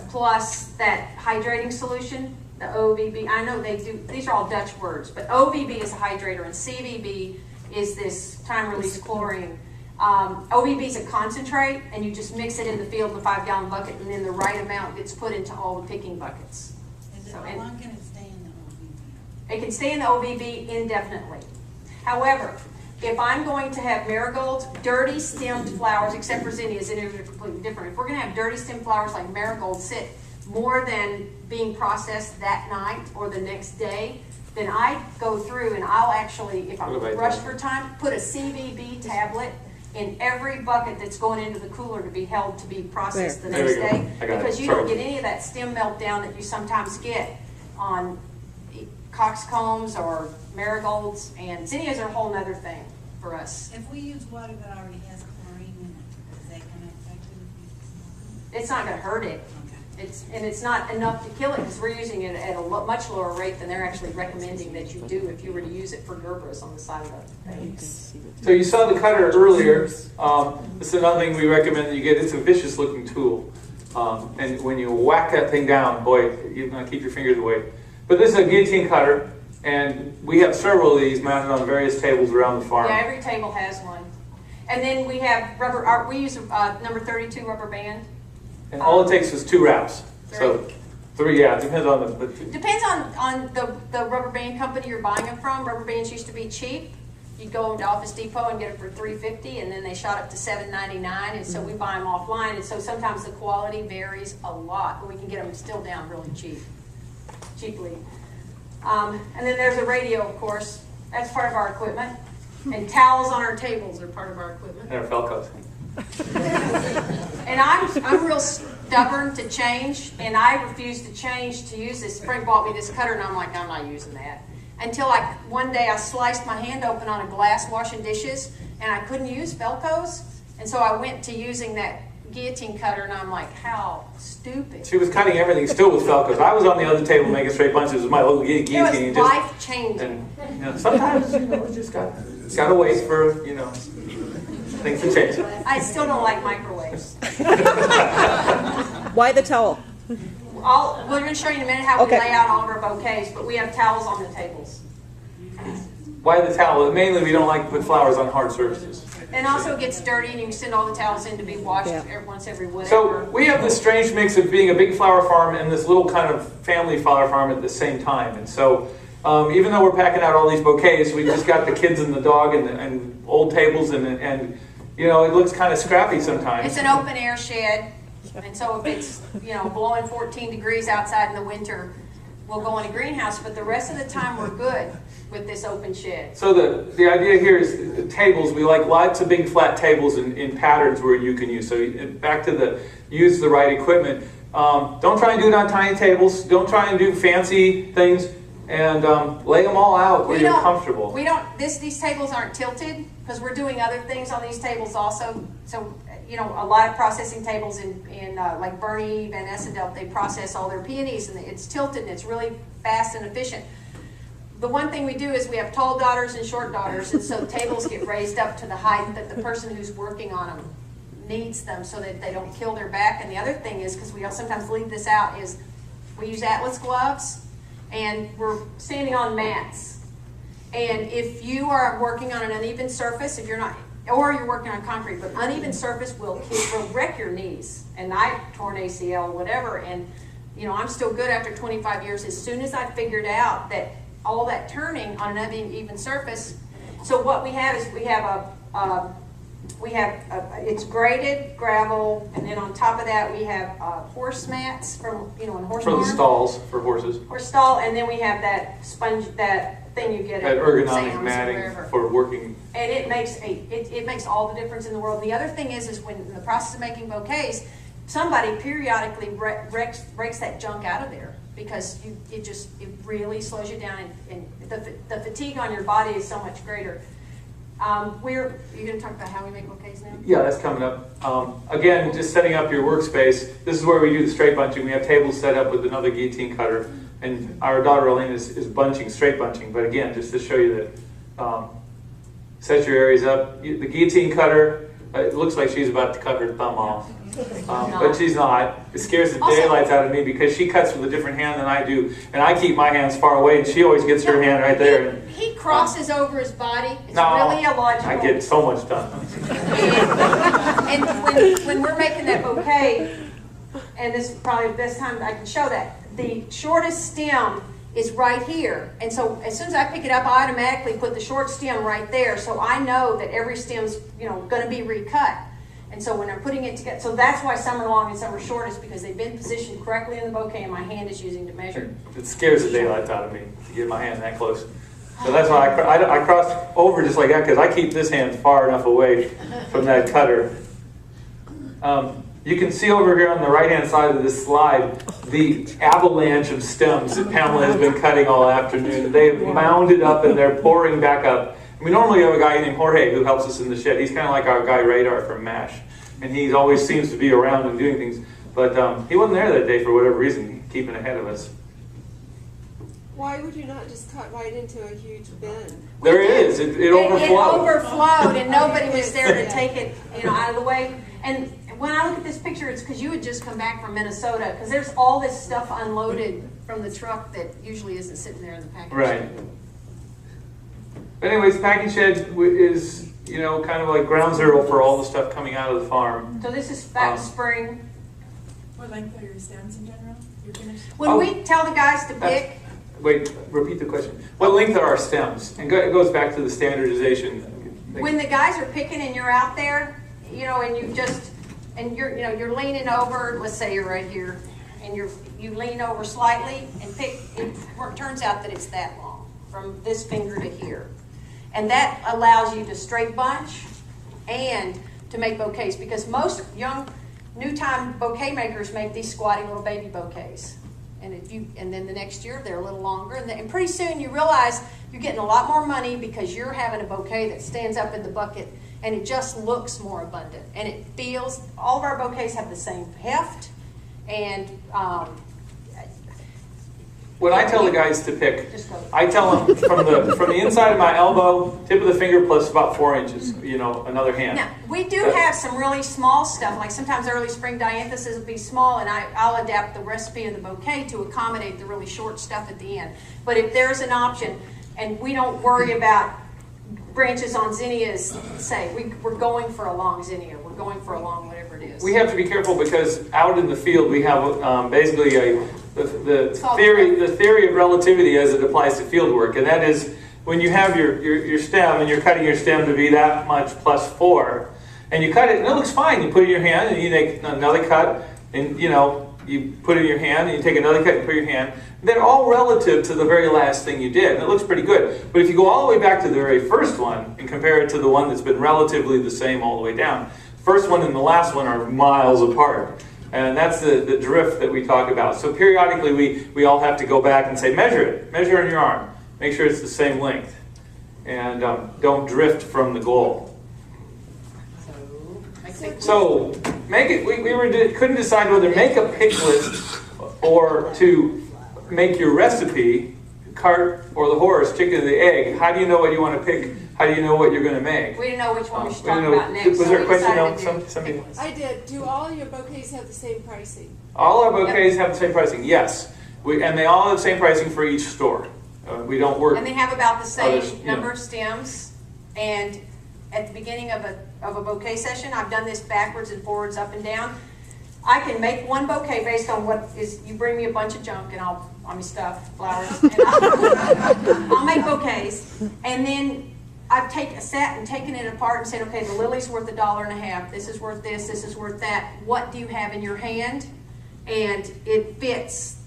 plus that hydrating solution, the OVB. I know they do, these are all Dutch words, but OVB is a hydrator and CVB is this time-release chlorine. OVB is a concentrate, and you just mix it in the field in a 5-gallon bucket, and then the right amount gets put into all the picking buckets. How long can it stay in the OVB? It can stay in the OVB indefinitely. However, if I'm going to have marigolds, dirty stemmed flowers, except for zinnias, zinnias are completely different. If we're going to have dirty stemmed flowers like marigolds sit more than being processed that night or the next day, then I go through and I'll actually, if I'm rushed for time, put a CVB tablet in every bucket that's going into the cooler to be held to be processed the next day. Because you don't get any of that stem meltdown that you sometimes get on coxcombs or marigolds, and zinnias are a whole nother thing for us. If we use water that already has chlorine in it, is that going to affect it? It's not going to hurt it. It's not enough to kill it because we're using it at a much lower rate than they're actually recommending that you do if you were to use it for Gerberas on the side of the thing. So you saw the cutter earlier. This is another thing we recommend that you get. It's a vicious looking tool. And when you whack that thing down, boy, you're going to keep your fingers away. But this is a guillotine cutter, and we have several of these mounted on various tables around the farm. Yeah, every table has one. And then we have we use a number 32 rubber band. And all it takes is 2 wraps. So 3, yeah, it depends on the... Depends on the rubber band company you're buying them from. Rubber bands used to be cheap. You'd go to Office Depot and get it for $3.50, and then they shot up to $7.99, and so we buy them offline. And so sometimes the quality varies a lot, but we can get them still down really cheaply. And then there's a radio, of course. That's part of our equipment. And towels on our tables are part of our equipment. And our Felcos. And I'm real stubborn to change, and I refuse to change to use this. Frank bought me this cutter, and I'm like, I'm not using that. Until one day I sliced my hand open on a glass washing dishes, and I couldn't use Felcos, and so I went to using that guillotine cutter, and I'm like, how stupid. She was cutting everything still with Felcos. I was on the other table making straight bunches with my little guillotine. It was life-changing. And sometimes, you just got to wait for, things to change. I still don't like microwaves. Why the towel? We're going to show you in a minute how we lay out all of our bouquets, but we have towels on the tables. Why the towel? Mainly we don't like to put flowers on hard surfaces. And also it gets dirty, and you can send all the towels in to be washed once every whatever. So we have this strange mix of being a big flower farm and this little kind of family flower farm at the same time. And so even though we're packing out all these bouquets, we just got the kids and the dog and old tables and it looks kind of scrappy sometimes. It's an open air shed, and so if it's blowing 14 degrees outside in the winter, we'll go in a greenhouse, but the rest of the time we're good with this open shed. So the idea here is the tables. We like lots of big flat tables in patterns where you can use. So back to the use the right equipment. Don't try and do it on tiny tables. Don't try and do fancy things. And lay them all out where you're comfortable. We don't. These tables aren't tilted because we're doing other things on these tables also. So you know, a lot of processing tables in like Bernie, Van Essedelt, they process all their peonies and it's tilted and it's really fast and efficient. The one thing we do is we have tall daughters and short daughters, and so tables get raised up to the height that the person who's working on them needs them so that they don't kill their back. And the other thing is, because we sometimes leave this out, is we use Atlas gloves and we're standing on mats. And if you are working on an uneven surface, if you're not, or you're working on concrete, but uneven surface will wreck your knees. And I tore an ACL, whatever, and you know, I'm still good after 25 years. As soon as I figured out that all that turning on an uneven surface. So what we have is it's graded gravel, and then on top of that we have horse mats from in horse barn. For the stalls for horses. Horse stall, and then we have that sponge, that thing you get that at ergonomic Sam's matting for working. And it makes all the difference in the world. The other thing is when in the process of making bouquets, somebody periodically breaks that junk out of there. Because it really slows you down, and the fatigue on your body is so much greater. You're going to talk about how we make bouquets now? Yeah, that's coming up. Again, just setting up your workspace. This is where we do the straight bunching. We have tables set up with another guillotine cutter, and our daughter Elaine is bunching, straight bunching. But again, just to show you that, set your areas up. The guillotine cutter, it looks like she's about to cut her thumb off. But she's not. It scares the daylights out of me because she cuts with a different hand than I do, and I keep my hands far away, and she always gets her hand right there. He crosses over his body. It's no, really illogical. I get so much done. And when we're making that bouquet, and this is probably the best time I can show that, the shortest stem is right here. And so as soon as I pick it up, I automatically put the short stem right there, so I know that every stem's going to be recut. And so when I'm putting it together, so that's why some are long and some are short, is because they've been positioned correctly in the bouquet and my hand is using to measure. It scares the daylights out of me to get my hand that close. So that's why I cross over just like that, because I keep this hand far enough away from that cutter. You can see over here on the right-hand side of this slide the avalanche of stems that Pamela has been cutting all afternoon. They've mounded up and they're pouring back up. We normally have a guy named Jorge who helps us in the shed. He's kind of like our guy Radar from MASH. And he always seems to be around and doing things. But he wasn't there that day for whatever reason, keeping ahead of us. Why would you not just cut right into a huge bin? There it is. It overflowed. It overflowed, and nobody was there to take it out of the way. And when I look at this picture, it's because you had just come back from Minnesota, because there's all this stuff unloaded from the truck that usually isn't sitting there in the package. Right. But anyways, packing shed is, kind of like ground zero for all the stuff coming out of the farm. So this is back spring. What length are your stems in general? You're finished? When we tell the guys to pick... Wait, repeat the question. What length are our stems? And it goes back to the standardization. When the guys are picking and you're out there, and you're leaning over, let's say you're right here, and you lean over slightly and pick, it turns out that it's that long, from this finger to here. And that allows you to straight bunch and to make bouquets, because most young, new-time bouquet makers make these squatty little baby bouquets. And then the next year they're a little longer, and pretty soon you realize you're getting a lot more money because you're having a bouquet that stands up in the bucket, and it just looks more abundant, and it feels. All of our bouquets have the same heft, and when I tell the guys to pick, I tell them from the inside of my elbow, tip of the finger, plus about 4 inches, another hand. Now, we do have some really small stuff, like sometimes early spring dianthesis will be small, and I'll adapt the recipe of the bouquet to accommodate the really short stuff at the end. But if there's an option, and we don't worry about branches on zinnias, we're going for a long zinnia, we're going for a long whatever it is. We have to be careful because out in the field we have basically the theory of relativity as it applies to field work, and that is when you have your stem and you're cutting your stem to be that much plus 4, and you cut it and it looks fine. You put it in your hand and you make another cut, and you put in your hand, and you take another cut and put in your hand. They're all relative to the very last thing you did, and it looks pretty good. But if you go all the way back to the very first one and compare it to the one that's been relatively the same all the way down, first one and the last one are miles apart. And that's the drift that we talk about. So periodically we all have to go back and say, measure it. Measure on your arm. Make sure it's the same length. And don't drift from the goal. So make it. We couldn't decide whether make a pick list or to make your recipe, cart or the horse, chicken or the egg. How do you know what you want to pick? How do you know what you're going to make? We didn't know which one we should talk about next. Was there a question? No, somebody? I did. Do all your bouquets have the same pricing? All our bouquets have the same pricing. Yes, and they all have the same pricing for each store. We don't work. And they have about the same number of stems. And at the beginning of a bouquet session, I've done this backwards and forwards, up and down. I can make one bouquet based on what is. You bring me a bunch of junk, and I'll stuff flowers, and I'll make bouquets, and then I've sat and taken it apart and said, okay, the lily's worth $1.50. This is worth this. This is worth that. What do you have in your hand? And it fits.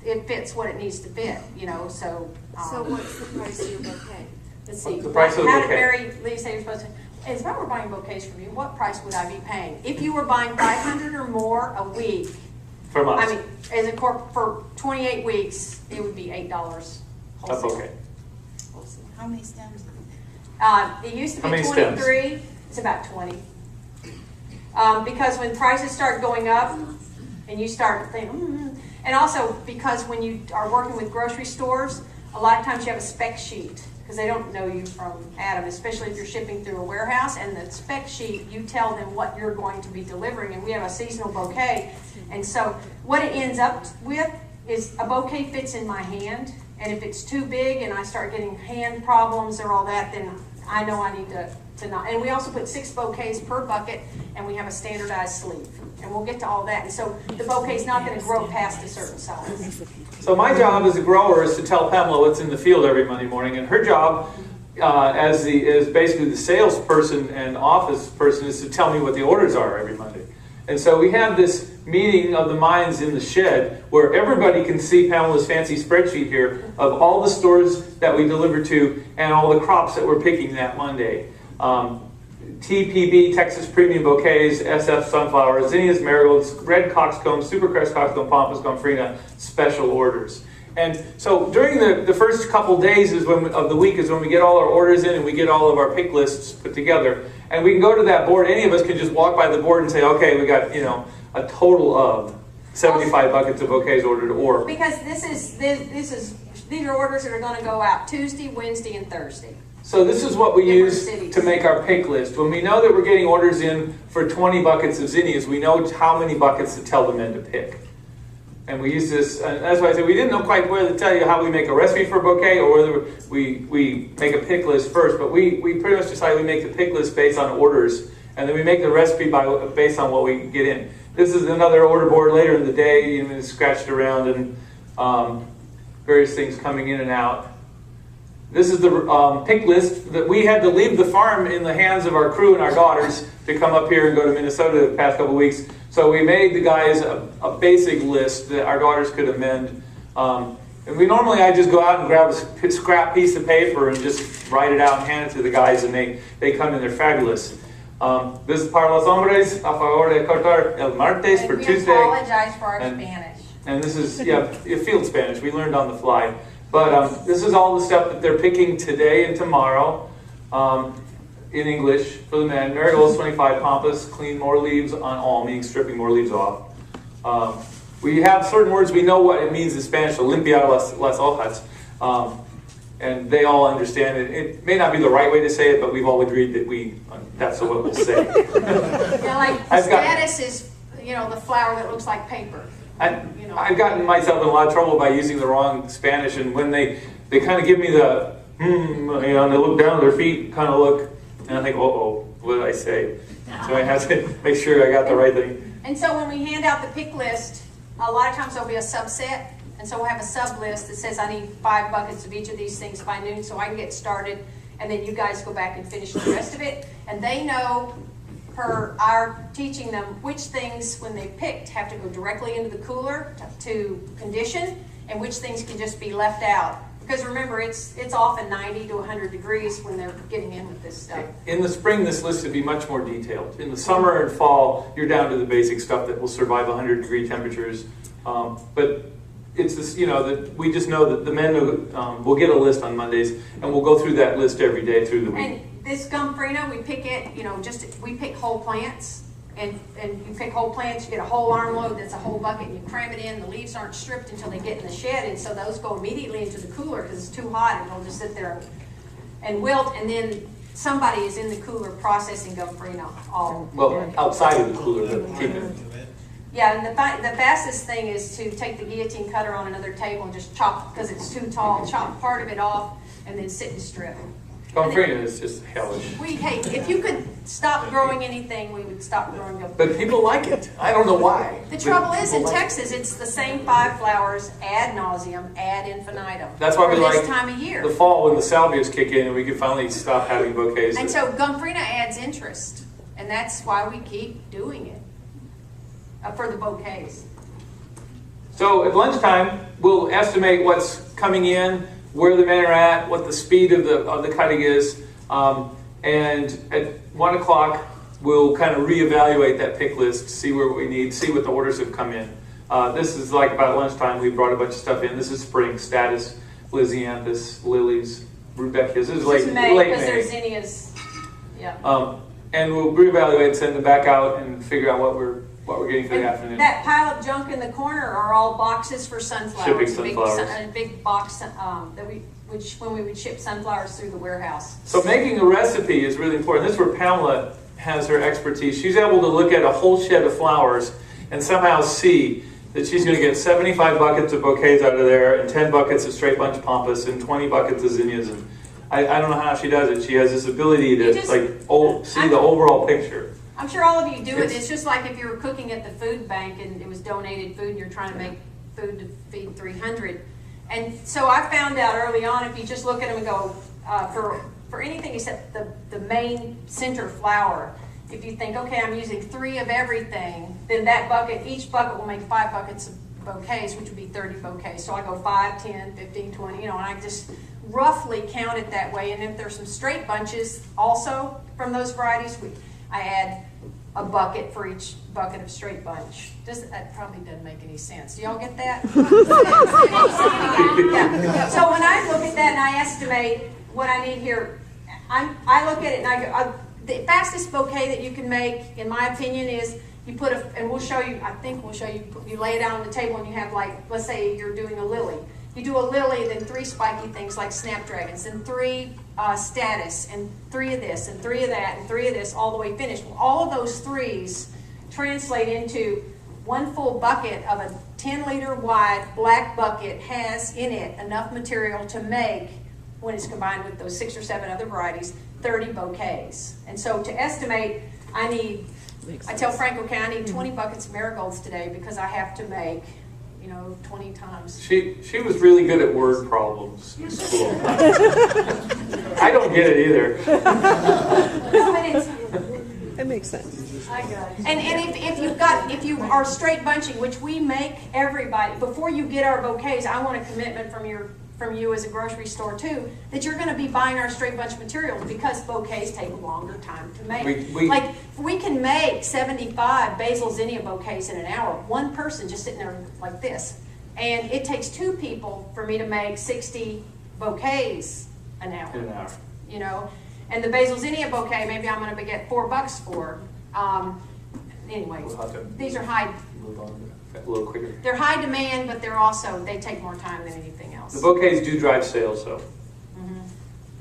It fits what it needs to fit. You know. So. So what's the price of your bouquet? Let's see. The price of the How bouquet. did Mary Lee say you're supposed to? If I were buying bouquets from you, what price would I be paying? If you were buying 500 or more a week, From us. I mean, as a for 28 weeks, it would be $8 That's wholesale. okay. How many stems? It used to How be many 23. stems? It's about 20. Because when prices start going up, and you start thinking, and also because when you are working with grocery stores, a lot of times you have a spec sheet. Because they don't know you from Adam, especially if you're shipping through a warehouse. And the spec sheet, you tell them what you're going to be delivering. And we have a seasonal bouquet. And so what it ends up with is a bouquet fits in my hand. And if it's too big and I start getting hand problems or all that, then I know I need to not. And we also put 6 bouquets per bucket, and we have a standardized sleeve. And we'll get to all that. And so the bouquet's not going to grow past a certain size. So my job as a grower is to tell Pamela what's in the field every Monday morning, and her job as basically the salesperson and office person is to tell me what the orders are every Monday. And so we have this meeting of the minds in the shed where everybody can see Pamela's fancy spreadsheet here of all the stores that we deliver to and all the crops that we're picking that Monday. TPB, Texas Premium Bouquets, SF Sunflowers, Zinnias Marigolds, Red Coxcomb, Supercrest Coxcomb, Pampas Gomphrena, special orders. And so during the first couple days of the week is when we get all our orders in and we get all of our pick lists put together. And we can go to that board. Any of us can just walk by the board and say, okay, we got, a total of 75 buckets of bouquets ordered, or... Because these are orders that are going to go out Tuesday, Wednesday, and Thursday. So this is what we Different use cities. to make our pick list. When we know that we're getting orders in for 20 buckets of zinnias, we know how many buckets to tell the men to pick. And we use this, and that's why I said we didn't know quite whether to tell you how we make a recipe for a bouquet or whether we make a pick list first. But we pretty much decided we make the pick list based on orders, and then we make the recipe based on what we get in. This is another order board later in the day, scratched around and various things coming in and out. This is the pick list that we had to leave the farm in the hands of our crew and our daughters to come up here and go to Minnesota the past couple of weeks. So we made the guys a basic list that our daughters could amend. And I just go out and grab a scrap piece of paper and just write it out and hand it to the guys, and they come in. They're fabulous. This is para los hombres a favor de cortar el martes And for we Tuesday. apologize for our Spanish. And this is, field Spanish. We learned on the fly. But this is all the stuff that they're picking today and tomorrow in English for the men. Marigolds 25, Pampas, clean more leaves on all, meaning stripping more leaves off. We have certain words, we know what it means in Spanish, so limpiar las hojas. And they all understand it. It may not be the right way to say it, but we've all agreed that that's what we'll say. Like the status is, the flower that looks like paper. I've gotten myself in a lot of trouble by using the wrong Spanish, and when they kind of give me the, and they look down at their feet, kind of look, and I think, uh-oh, what did I say? So I have to make sure I got the right thing. And so when we hand out the pick list, a lot of times there'll be a subset, and so we'll have a sub list that says I need 5 buckets of each of these things by noon so I can get started, and then you guys go back and finish the rest of it, and they know per our teaching them which things, when they picked, have to go directly into the cooler to condition, and which things can just be left out. Because remember, it's often 90 to 100 degrees when they're getting in with this stuff. In the spring, this list would be much more detailed. In the summer and fall, you're down to the basic stuff that will survive 100-degree temperatures. But it's this, you know, that we just know that the men will get a list on Mondays, and we'll go through that list every day through the week. And this gumfrina, we pick it, you know, we pick whole plants. And you pick whole plants, you get a whole armload, that's a whole bucket, and you cram it in. The leaves aren't stripped until they get in the shed, and so those go immediately into the cooler because it's too hot, and they'll just sit there and wilt, and then somebody is in the cooler processing gumfrina all. Well, outside of the cooler, but keep it. Yeah, and the fastest thing is to take the guillotine cutter on another table and just chop, because it's too tall, chop part of it off, and then sit and strip. Gumfrina is just hellish. If you could stop growing anything, we would stop growing gumfrina. But people like it. I don't know why. The trouble is, in Texas, it's the same 5 flowers ad nauseum, ad infinitum. That's why we like this time of year. the fall when the salvias kick in and we can finally stop having bouquets. And so gumfrina adds interest, and that's why we keep doing it for the bouquets. So at lunchtime, we'll estimate what's coming in, where the men are at, what the speed of the cutting is, and at 1 o'clock we'll kind of reevaluate that pick list, see where we need, see what the orders have come in. This is like about lunchtime. We brought a bunch of stuff in. This is spring: status, Lysianthus, lilies, rudbeckias. This is late May, May. because there's zinnias. Yeah. And we'll reevaluate, send them back out, and figure out what we're getting for the afternoon. That pile of junk in the corner are all boxes for sunflowers. Shipping sunflowers. A big box when we would ship sunflowers through the warehouse. So making a recipe is really important. This is where Pamela has her expertise. She's able to look at a whole shed of flowers and somehow see that she's going to get 75 buckets of bouquets out of there, and 10 buckets of straight bunch pampas, and 20 buckets of zinnias. And I don't know how she does it. She has this ability to see the overall picture. I'm sure all of you do it. It's just like if you were cooking at the food bank and it was donated food and you're trying to make food to feed 300. And so I found out early on, if you just look at them and go, for anything except the main center flower, if you think, okay, I'm using 3 of everything, then that bucket, each bucket will make 5 buckets of bouquets, which would be 30 bouquets. So I go 5, 10, 15, 20, you know, and I just roughly count it that way. And if there's some straight bunches also from those varieties, I add a bucket for each bucket of straight bunch. That probably doesn't make any sense. Do y'all get that? Yeah. So when I look at that and I estimate what I need here, I look at it and I go, the fastest bouquet that you can make, in my opinion, is you put and we'll show you, I think we'll show you, you lay it out on the table and you have, like, let's say you're doing a lily. You do a lily, then 3 spiky things like snapdragons, then 3 status, and 3 of this, and 3 of that, and 3 of this, all the way finished. Well, all of those 3s translate into 1 full bucket of a 10-liter wide black bucket has in it enough material to make, when it's combined with those 6 or 7 other varieties, 30 bouquets. And so to estimate, I tell Frank, okay, I need 20 buckets of marigolds today because I have to make, 20 times. She was really good at word problems in school. I don't get it either. No, but it's, It makes sense. I got it. And if you are straight bunching, which we make everybody, before you get our bouquets, I want a commitment from you as a grocery store too, that you're going to be buying our straight bunch materials, because bouquets take a longer time to make. We can make 75 basil zinnia bouquets in an hour. One person just sitting there like this. And it takes 2 people for me to make 60 bouquets an hour. In an hour. And the basil zinnia bouquet, maybe I'm going to get $4 for. Anyway, these are high. Move on a little quicker. They're high demand, but they take more time than anything else. The bouquets do drive sales, though.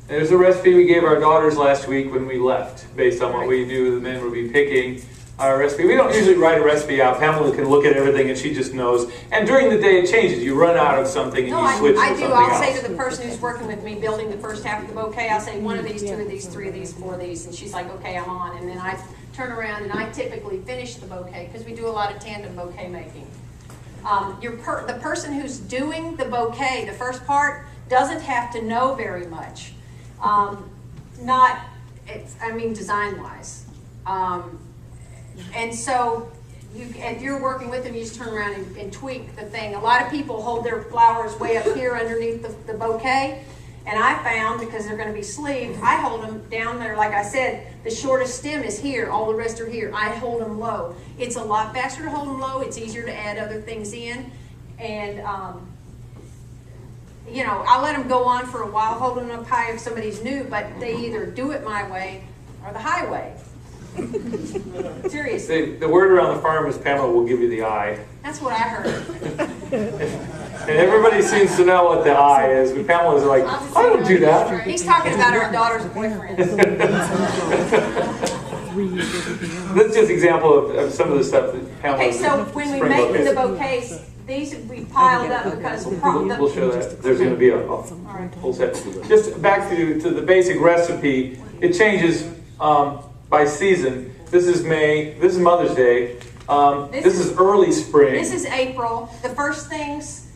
There's a recipe we gave our daughters last week when we left, based on what we knew the men would be picking. Our recipe. We don't usually write a recipe out. Pamela can look at everything and she just knows. And during the day it changes. You run out of something and you switch to something else. I'll say to the person who's working with me building the first half of the bouquet, I'll say 1 of these, 2 of these, 3 of these, 4 of these, and she's like, okay, I'm on. And then I turn around and I typically finish the bouquet, because we do a lot of tandem bouquet making. The person who's doing the bouquet, the first part, doesn't have to know very much. Design-wise. And so if you're working with them, you just turn around and tweak the thing. A lot of people hold their flowers way up here underneath the bouquet. And I found, because they're going to be sleeved, I hold them down there. Like I said, the shortest stem is here. All the rest are here. I hold them low. It's a lot faster to hold them low. It's easier to add other things in. And, you know, I'll let them go on for a while, holding them up high if somebody's new, but they either do it my way or the highway. Seriously. The word around the farm is Pamela will give you the eye. That's what I heard. And everybody seems to know what the eye is, but Pamela's like, I don't do that. He's talking about our daughter's boyfriend. That's just an example of some of the stuff that Pamela. Okay, so when we make the bouquets, these we piled up because we'll show that. There's going to be a full set. Just back to the basic recipe. It changes by season. This is May. This is Mother's Day. This is early spring. This is April. The first things,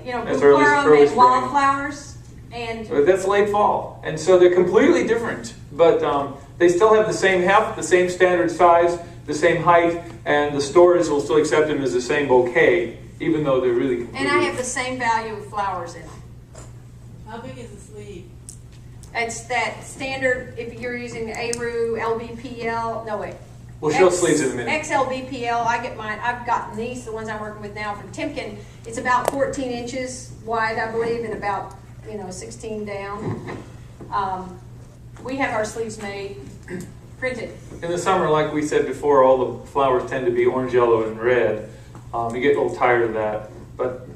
you know, That's bouquet early and spring. wildflowers, and That's late fall, and so they're completely different. But they still have the same heft, the same standard size, the same height, and the stores will still accept them as the same bouquet, even though they're really completely and I have the same value of flowers in them. How big is the sleeve? It's that standard, if you're using ARU, LBPL, no wait. We'll show sleeves in a minute. XLBPL, I get mine, I've gotten these, the ones I'm working with now from Timken. It's about 14 inches wide, I believe, and about, 16 down. We have our sleeves made, printed. In the summer, like we said before, all the flowers tend to be orange, yellow, and red. You get a little tired of that, but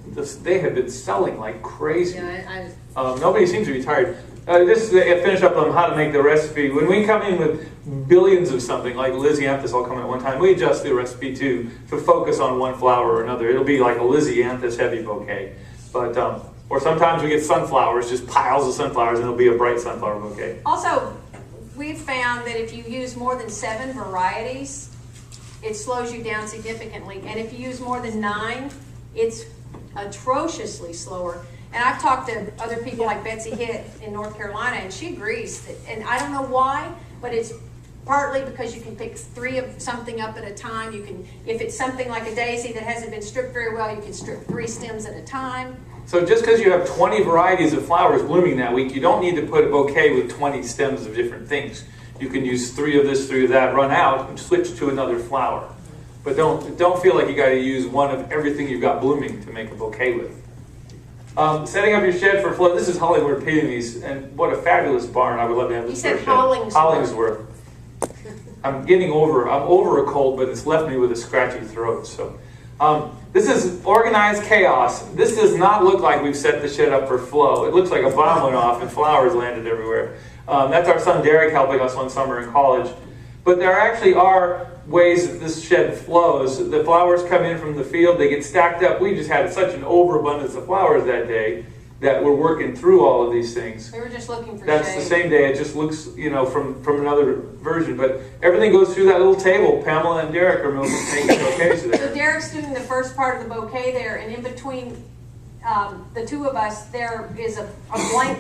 they have been selling like crazy. Yeah, Nobody seems to be tired. This is finish up on how to make the recipe. When we come in with billions of something, like Lysianthus all come in at one time, we adjust the recipe to focus on one flower or another. It'll be like a Lysianthus heavy bouquet. But, or sometimes we get sunflowers, just piles of sunflowers, and it'll be a bright sunflower bouquet. Also, we've found that if you use more than 7 varieties, it slows you down significantly. And if you use more than 9, it's atrociously slower. And I've talked to other people like Betsy Hitt in North Carolina, and she agrees. And I don't know why, but it's partly because you can pick 3 of something up at a time. You can, if it's something like a daisy that hasn't been stripped very well, you can strip 3 stems at a time. So just because you have 20 varieties of flowers blooming that week, you don't need to put a bouquet with 20 stems of different things. You can use 3 of this, 3 of that, run out, and switch to another flower. But don't feel like you got to use one of everything you've got blooming to make a bouquet with. Setting up your shed for flow. This is Hollingsworth Peonies, and what a fabulous barn. I would love to have this. You said shed. Hollingsworth. Hollingsworth. I'm over a cold, but it's left me with a scratchy throat. So this is organized chaos. This does not look like we've set the shed up for flow. It looks like a bomb went off and flowers landed everywhere. That's our son Derek helping us one summer in college. But there actually are ways that this shed flows. The flowers come in from the field, they get stacked up. We just had such an overabundance of flowers that day that we're working through all of these things. We were just looking for That's shade. the same day. It just looks, from another version. But everything goes through that little table. Pamela and Derek are making bouquets there. So Derek's doing the first part of the bouquet there, and in between the 2 of us, there is a blank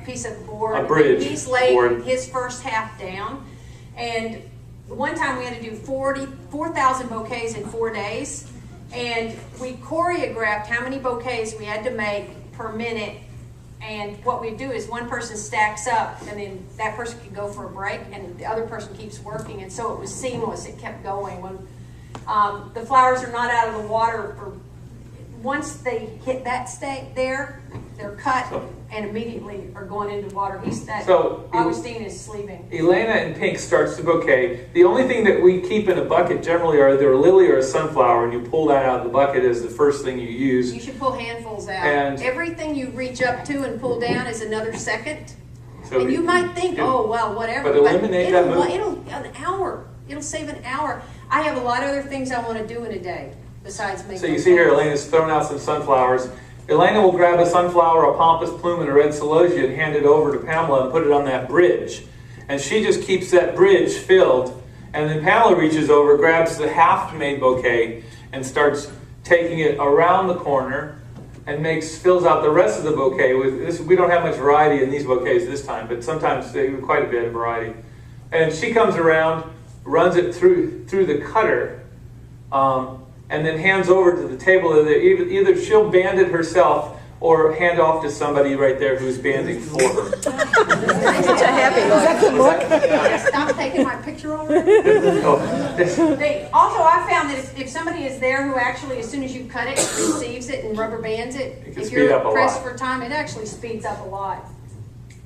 piece of board. A bridge He's laid board. his first half down, and one time we had to do 4,000 bouquets in 4 days, and we choreographed how many bouquets we had to make per minute. And what we do is one person stacks up, and then that person can go for a break, and the other person keeps working. And so it was seamless. It kept going. When the flowers are not out of the water, once they hit that state there, they're cut and immediately are going into water. Augustine is sleeping. Elena in pink starts the bouquet. The only thing that we keep in a bucket generally are either a lily or a sunflower, and you pull that out of the bucket as the first thing you use. You should pull handfuls out. And everything you reach up to and pull down is another second. So and you might think, oh, well, whatever. But eliminate that move. It'll an hour. It'll save an hour. I have a lot of other things I want to do in a day besides make. So you see here, Elena's thrown out some sunflowers. Elena will grab a sunflower, a pompous plume, and a red celosia and hand it over to Pamela and put it on that bridge. And she just keeps that bridge filled. And then Pamela reaches over, grabs the half-made bouquet, and starts taking it around the corner and fills out the rest of the bouquet with this. We don't have much variety in these bouquets this time, but sometimes they have quite a bit of variety. And she comes around, runs it through the cutter, and then hands over to the table. Either she'll band it herself or hand off to somebody right there who's banding for her. Such a happy look. Stop taking my picture over. Also, I found that if somebody is there who actually, as soon as you cut it, receives it and rubber bands it, if you're pressed for time, it actually speeds up a lot.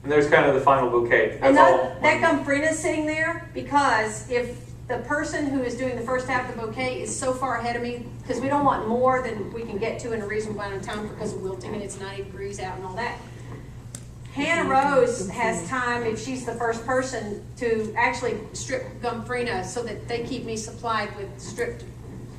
And there's kind of the final bouquet. And that gumfrina's sitting there because if the person who is doing the first half of the bouquet is so far ahead of me, because we don't want more than we can get to in a reasonable amount of time because of wilting and it's 90 degrees out and all that. Hannah Rose has time, if she's the first person, to actually strip gumfrina so that they keep me supplied with stripped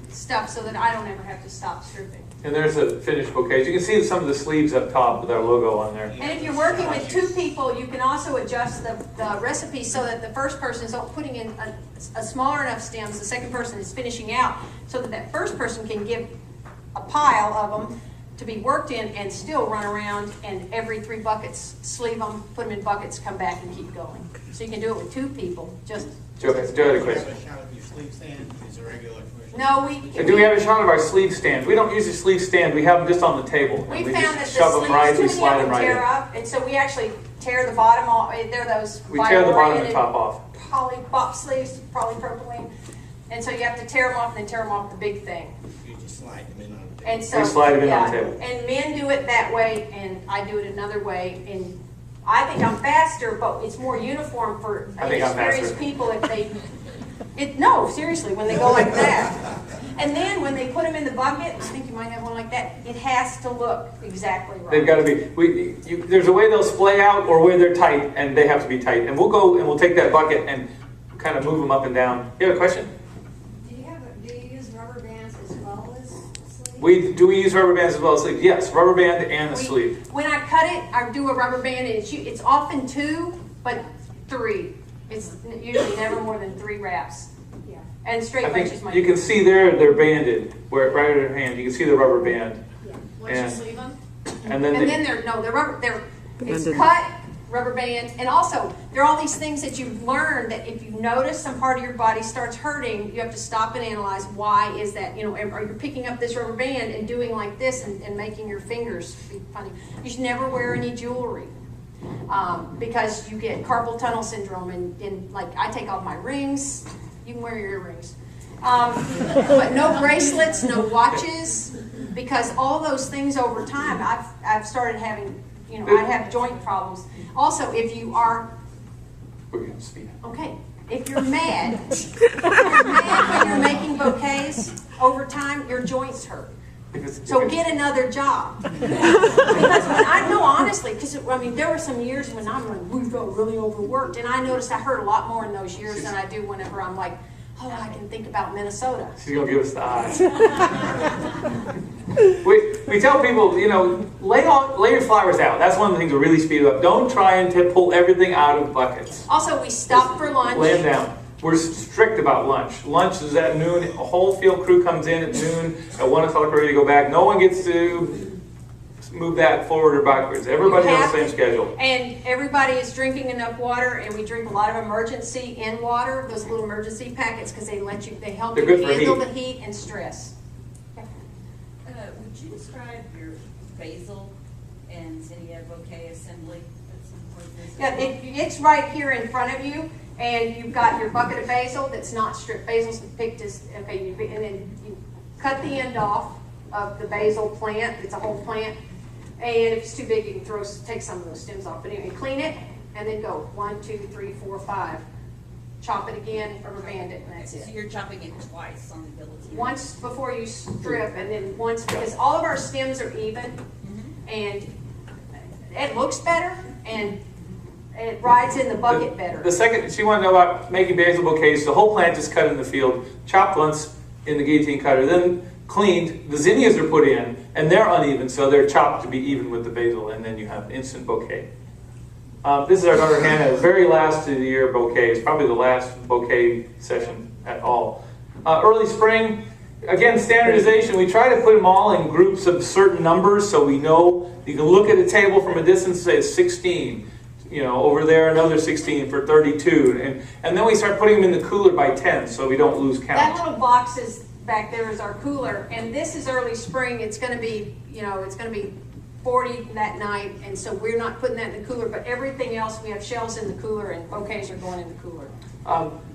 stuff so that I don't ever have to stop stripping. And there's a finished bouquet. You can see some of the sleeves up top with our logo on there. And if you're working with 2 people, you can also adjust the recipe so that the first person is putting in a smaller enough stems, the second person is finishing out, so that that first person can give a pile of them to be worked in and still run around and every 3 buckets, sleeve them, put them in buckets, come back and keep going. So you can do it with 2 people. Joe had a Do you have question. a shot of your sleeve stand? Is a regular commercial? No, Do we have a shot of our sleeve stand? We don't use a sleeve stand. We have them just on the table. We We found that just the shove them right, we sleeves slide them would right tear in. up, and so we actually tear the bottom off. They're those We tear the bottom and oriented top off. poly sleeves, polypropylene, and so you have to tear them off and then tear them off the big thing. You just slide them in on the And so We slide them in on yeah, the table. and men do it that way, and I do it another way. And I think I'm faster, but it's more uniform for I think I'm inexperienced faster. people if they. No, seriously, when they go like that. And then when they put them in the bucket, I think you might have one like that, it has to look exactly right. They've got to be, there's a way they'll splay out or a way they're tight, and they have to be tight. And we'll go and we'll take that bucket and kind of move them up and down. You have a question? Do you use rubber bands as well as sleeves? Do we use rubber bands as well as sleeves? Yes, rubber band and a sleeve. When I cut it, I do a rubber band, and it's often 2, but 3. It's usually never more than 3 wraps. Yeah. And straight I bunches think might you can see there they're banded, where right at her hand. You can see the rubber band. Once you And- sleeve them. And then, And then it's Banded. cut, rubber band, and also there are all these things that you've learned that if you notice some part of your body starts hurting, you have to stop and analyze why is that, are you picking up this rubber band and doing like this and making your fingers be funny. You should never wear any jewelry. Because you get carpal tunnel syndrome and like I take off my rings, you can wear your earrings. But no bracelets, no watches, because all those things over time, I've started having, I have joint problems. Also, if you are, we're going to speed up. okay, if you're mad, when you're making bouquets, over time, your joints hurt. So get another job. Because I know honestly, because there were some years when I'm like, we felt really overworked, and I noticed I hurt a lot more in those years than I do whenever I'm like, oh, I can think about Minnesota. She's going to give us the eyes. we tell people, lay your flowers out. That's one of the things that really speed it up. Don't try and pull everything out of buckets. Also, we stop for lunch. Lay them down. We're strict about lunch. Lunch is at noon. A whole field crew comes in at noon. At 1 o'clock, we're ready to go back. No one gets to move that forward or backwards. Everybody on the same schedule. And everybody is drinking enough water, and we drink a lot of emergency in water, those little emergency packets, because they help They're you good for handle heat. the heat and stress. Would you describe your basil and zinnia bouquet assembly at some point? Yeah, it's right here in front of you, and you've got your bucket of basil that's not stripped. Basil's picked as, and then you cut the end off of the basil plant. It's a whole plant. And if it's too big, you can take some of those stems off. But anyway, clean it, and then go 1, 2, 3, 4, 5. Chop it again, rubber band it, and that's So it. you're chopping it twice on the ability. Once before you strip, and then once, because all of our stems are even, and it looks better, and it rides in the bucket better. The second, she wanted to know about making basil bouquets. The whole plant is cut in the field, chopped once in the guillotine cutter, then cleaned. The zinnias are put in, and they're uneven, so they're chopped to be even with the basil, and then you have instant bouquet. This is our daughter Hannah's very last of the year bouquet. It's probably the last bouquet session at all. Early spring, again, standardization. We try to put them all in groups of certain numbers so we know. You can look at a table from a distance and say it's 16. over there another 16 for 32, and then we start putting them in the cooler by 10, so we don't lose count. That little box is back there is our cooler, and this is early spring. It's going to be, it's going to be 40 that night, and so we're not putting that in the cooler, but everything else, we have shelves in the cooler, and bouquets are going in the cooler.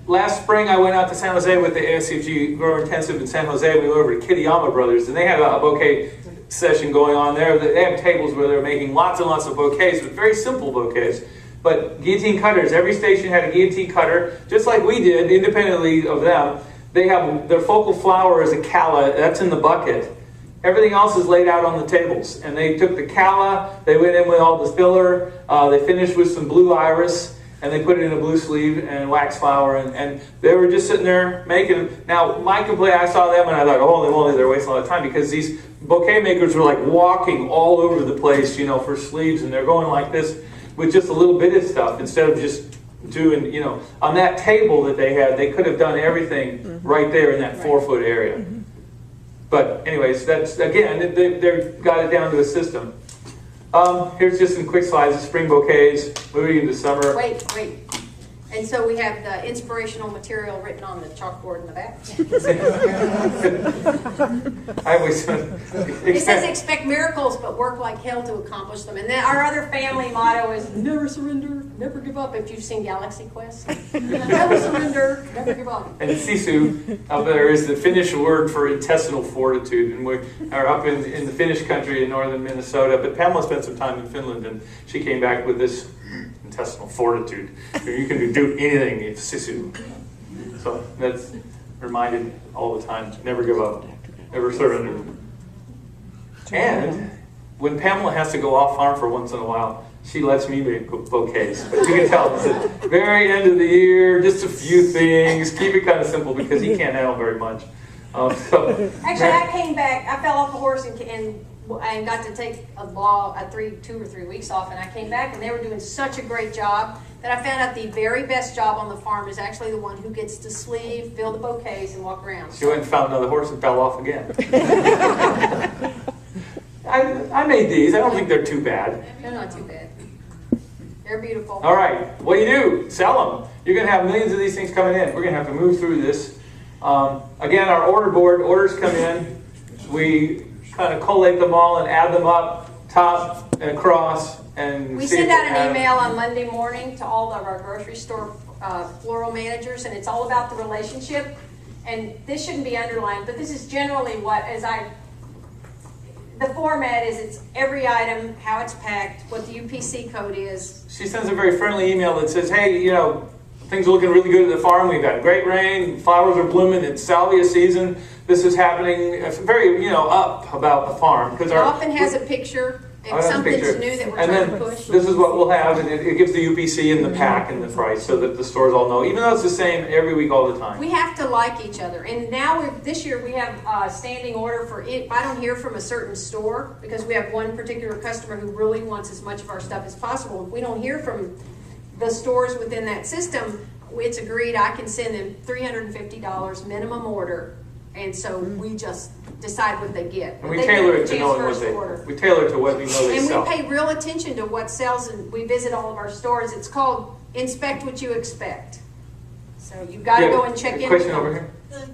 Last spring, I went out to San Jose with the ASCG Grower Intensive in San Jose. We went over to Kitayama Brothers, and they had a bouquet session going on there. They have tables where they're making lots and lots of bouquets, but very simple bouquets. But guillotine cutters, every station had a guillotine cutter, just like we did, independently of them. They have their focal flower is a calla, that's in the bucket. Everything else is laid out on the tables. And they took the calla, they went in with all the filler, they finished with some blue iris, and they put it in a blue sleeve and wax flower, and they were just sitting there making. Now, my complaint, I saw them and I thought, holy moly, they're wasting a lot of time, because these bouquet makers were like walking all over the place, for sleeves, and they're going like this with just a little bit of stuff instead of just doing, on that table that they had, they could have done everything right there in that 4-foot area. But anyways, that's, again, they've got it down to a system. Here's just some quick slides of spring bouquets, moving into summer. Wait. And so we have the inspirational material written on the chalkboard in the back. I always It says expect miracles, but work like hell to accomplish them. And then our other family motto is never surrender, never give up. If you've seen Galaxy Quest, never surrender, never give up. And sisu up there is the Finnish word for intestinal fortitude, and we are up in the Finnish country in northern Minnesota. But Pamela spent some time in Finland, and she came back with this intestinal fortitude. You can do anything if sisu. So that's reminded all the time. Never give up. Never surrender. And when Pamela has to go off farm for once in a while, she lets me make bouquets. But you can tell it's the very end of the year, just a few things. Keep it kind of simple because he can't handle very much. Actually, I came back. I fell off the horse and got to take 2 or 3 weeks off, and I came back and they were doing such a great job that I found out the very best job on the farm is actually the one who gets to sleeve, fill the bouquets, and walk around. She went and found another horse and fell off again. I made these. I don't think they're too bad. They're not too bad. They're beautiful. All right. What do? Sell them. You're going to have millions of these things coming in. We're going to have to move through this. Again, our order board, orders come in. We kind of collate them all and add them up, top and across, and we send out an email on Monday morning to all of our grocery store floral managers, and it's all about the relationship. And this shouldn't be underlined, but this is generally the format is it's every item, how it's packed, what the UPC code is. She sends a very friendly email that says, hey, things are looking really good at the farm. We've got great rain, flowers are blooming, it's salvia season. This is happening. It's very, up about the farm. It often has a picture. If something's new that we're trying to push. This is what we'll have, and it gives the UPC and the pack and the price so that the stores all know, even though it's the same every week all the time. We have to like each other. And now, this year, we have a standing order for it. If I don't hear from a certain store, because we have one particular customer who really wants as much of our stuff as possible, if we don't hear from the stores within that system, it's agreed I can send them $350 minimum order. And so we just decide what they get. And we tailor it to knowing we tailor it to what we know they sell. And we pay real attention to what sells, and we visit all of our stores. It's called Inspect What You Expect. So you've got to go and check in. Question over here. The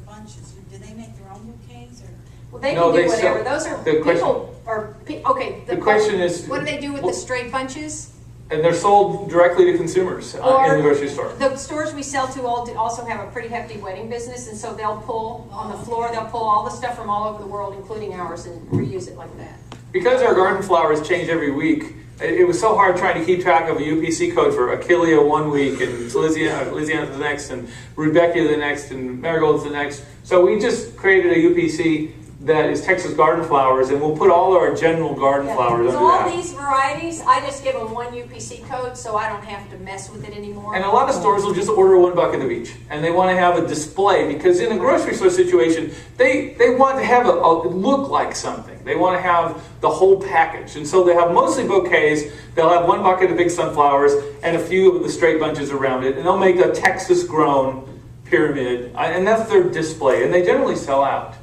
bunches, do they make their own bouquets or? Well, they can do whatever. Those are okay. The question is, what do they do with the straight bunches? And they're sold directly to consumers in the grocery store. The stores we sell to also have a pretty hefty wedding business, and so they'll pull on the floor, they'll pull all the stuff from all over the world, including ours, and reuse it like that. Because our garden flowers change every week, it was so hard trying to keep track of a UPC code for Achillea one week, and Lysiana the next, and Rudbeckia the next, and Marigolds the next. So we just created a UPC that is Texas garden flowers, and we'll put all our general garden flowers under that. So all these varieties, I just give them one UPC code so I don't have to mess with it anymore. And a lot of stores will just order 1 bucket of each, and they want to have a display, because in a grocery store situation, they want to have it look like something. They want to have the whole package, and so they have mostly bouquets. They'll have 1 bucket of big sunflowers and a few of the straight bunches around it, and they'll make a Texas-grown pyramid, and that's their display, and they generally sell out.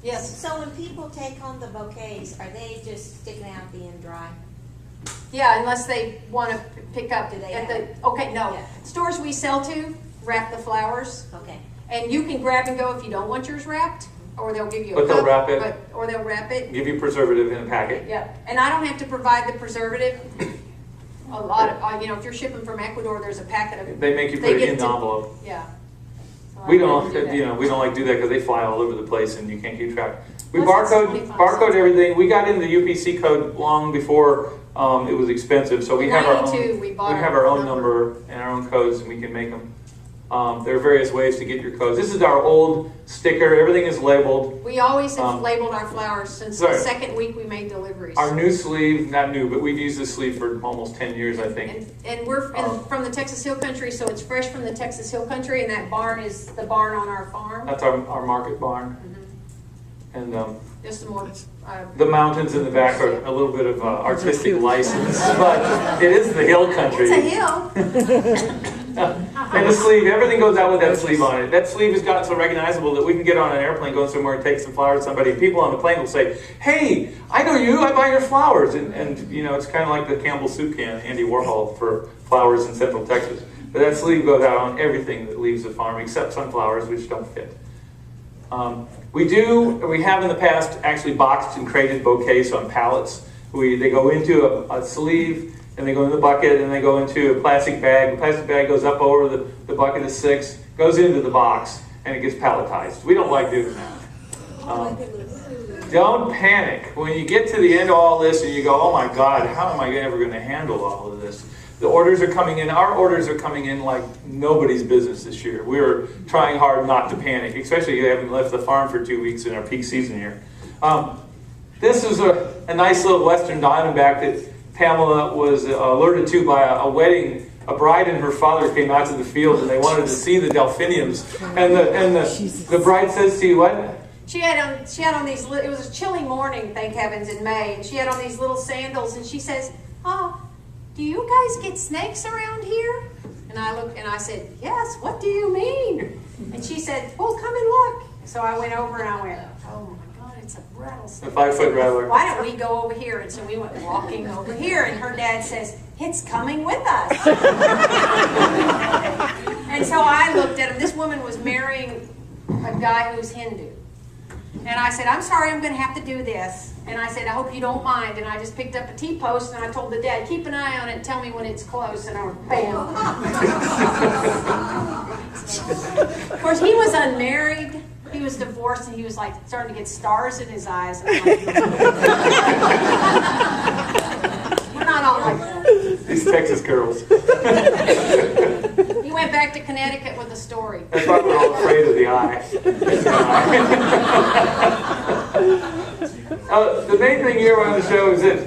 Yes. So when people take home the bouquets, are they just sticking out being dry? Yeah, unless they want to pick up Do they at have the, okay, no. Yeah. Stores we sell to wrap the flowers, Okay. and you can grab and go if you don't want yours wrapped, or they'll give you a But they'll cup, wrap it. or they'll wrap it. Give you preservative in a packet. Yeah, and I don't have to provide the preservative. A lot of, if you're shipping from Ecuador, there's a packet of it. They make you put it in the envelope. Yeah. So I We have don't, to do that. we don't like to do that because they fly all over the place and you can't keep track. We Plus it's 25 barcode everything. We got in the UPC code long before it was expensive, so we In have our 92, own. we bought have our own number and our own codes, and we can make them. There are various ways to get your codes. This is our old sticker. Everything is labeled. We always have labeled our flowers since the Sorry. second week we made deliveries. Our new sleeve, not new, but we've used this sleeve for almost 10 years, I think. And we're from the Texas Hill Country, so it's fresh from the Texas Hill Country, and that barn is the barn on our farm. That's our market barn. And Just some more. the mountains in the back are a little bit of artistic license, but it is the hill country. It's a hill. And the sleeve, everything goes out with that sleeve on it. That sleeve has gotten so recognizable that we can get on an airplane, go somewhere and take some flowers to somebody. People on the plane will say, "Hey, I know you, I buy your flowers." And it's kind of like the Campbell soup can, Andy Warhol, for flowers in Central Texas. But that sleeve goes out on everything that leaves the farm, except sunflowers, which don't fit. We have in the past actually boxed and crated bouquets on pallets. They go into a sleeve, and they go in the bucket, and they go into a plastic bag. The plastic bag goes up over the bucket of 6, goes into the box, and it gets palletized. We don't like doing that. Don't panic. When you get to the end of all this and you go, "Oh my God, how am I ever going to handle all of this?" The orders are coming in. Our orders are coming in like nobody's business this year. We're trying hard not to panic, especially having left the farm for 2 weeks in our peak season here. This is a nice little Western Diamondback that Pamela was alerted to by a wedding. A bride and her father came out to the field and they wanted to see the delphiniums. And the bride says to you, what? She had on these. It was a chilly morning, thank heavens, in May, and she had on these little sandals. And she says, "Oh, do you guys get snakes around here?" And I looked and I said, "Yes. What do you mean?" And she said, "Well, come and look." So I went over and I went, "Oh my God, it's a rattlesnake." A 5-foot rattler. Why don't we go over here? And so we went walking over here, and her dad says, "It's coming with us." And so I looked at him. This woman was marrying a guy who's Hindu. And I said, "I'm sorry, I'm going to have to do this." And I said, "I hope you don't mind." And I just picked up a T-post and I told the dad, "Keep an eye on it and tell me when it's close." And I went, bam. Of course, he was unmarried. He was divorced, and he was like starting to get stars in his eyes. And I'm like, we're not all like that. These Texas girls. He went back to Connecticut with a story. That's why we're all afraid of the eye. The main thing here on the show is that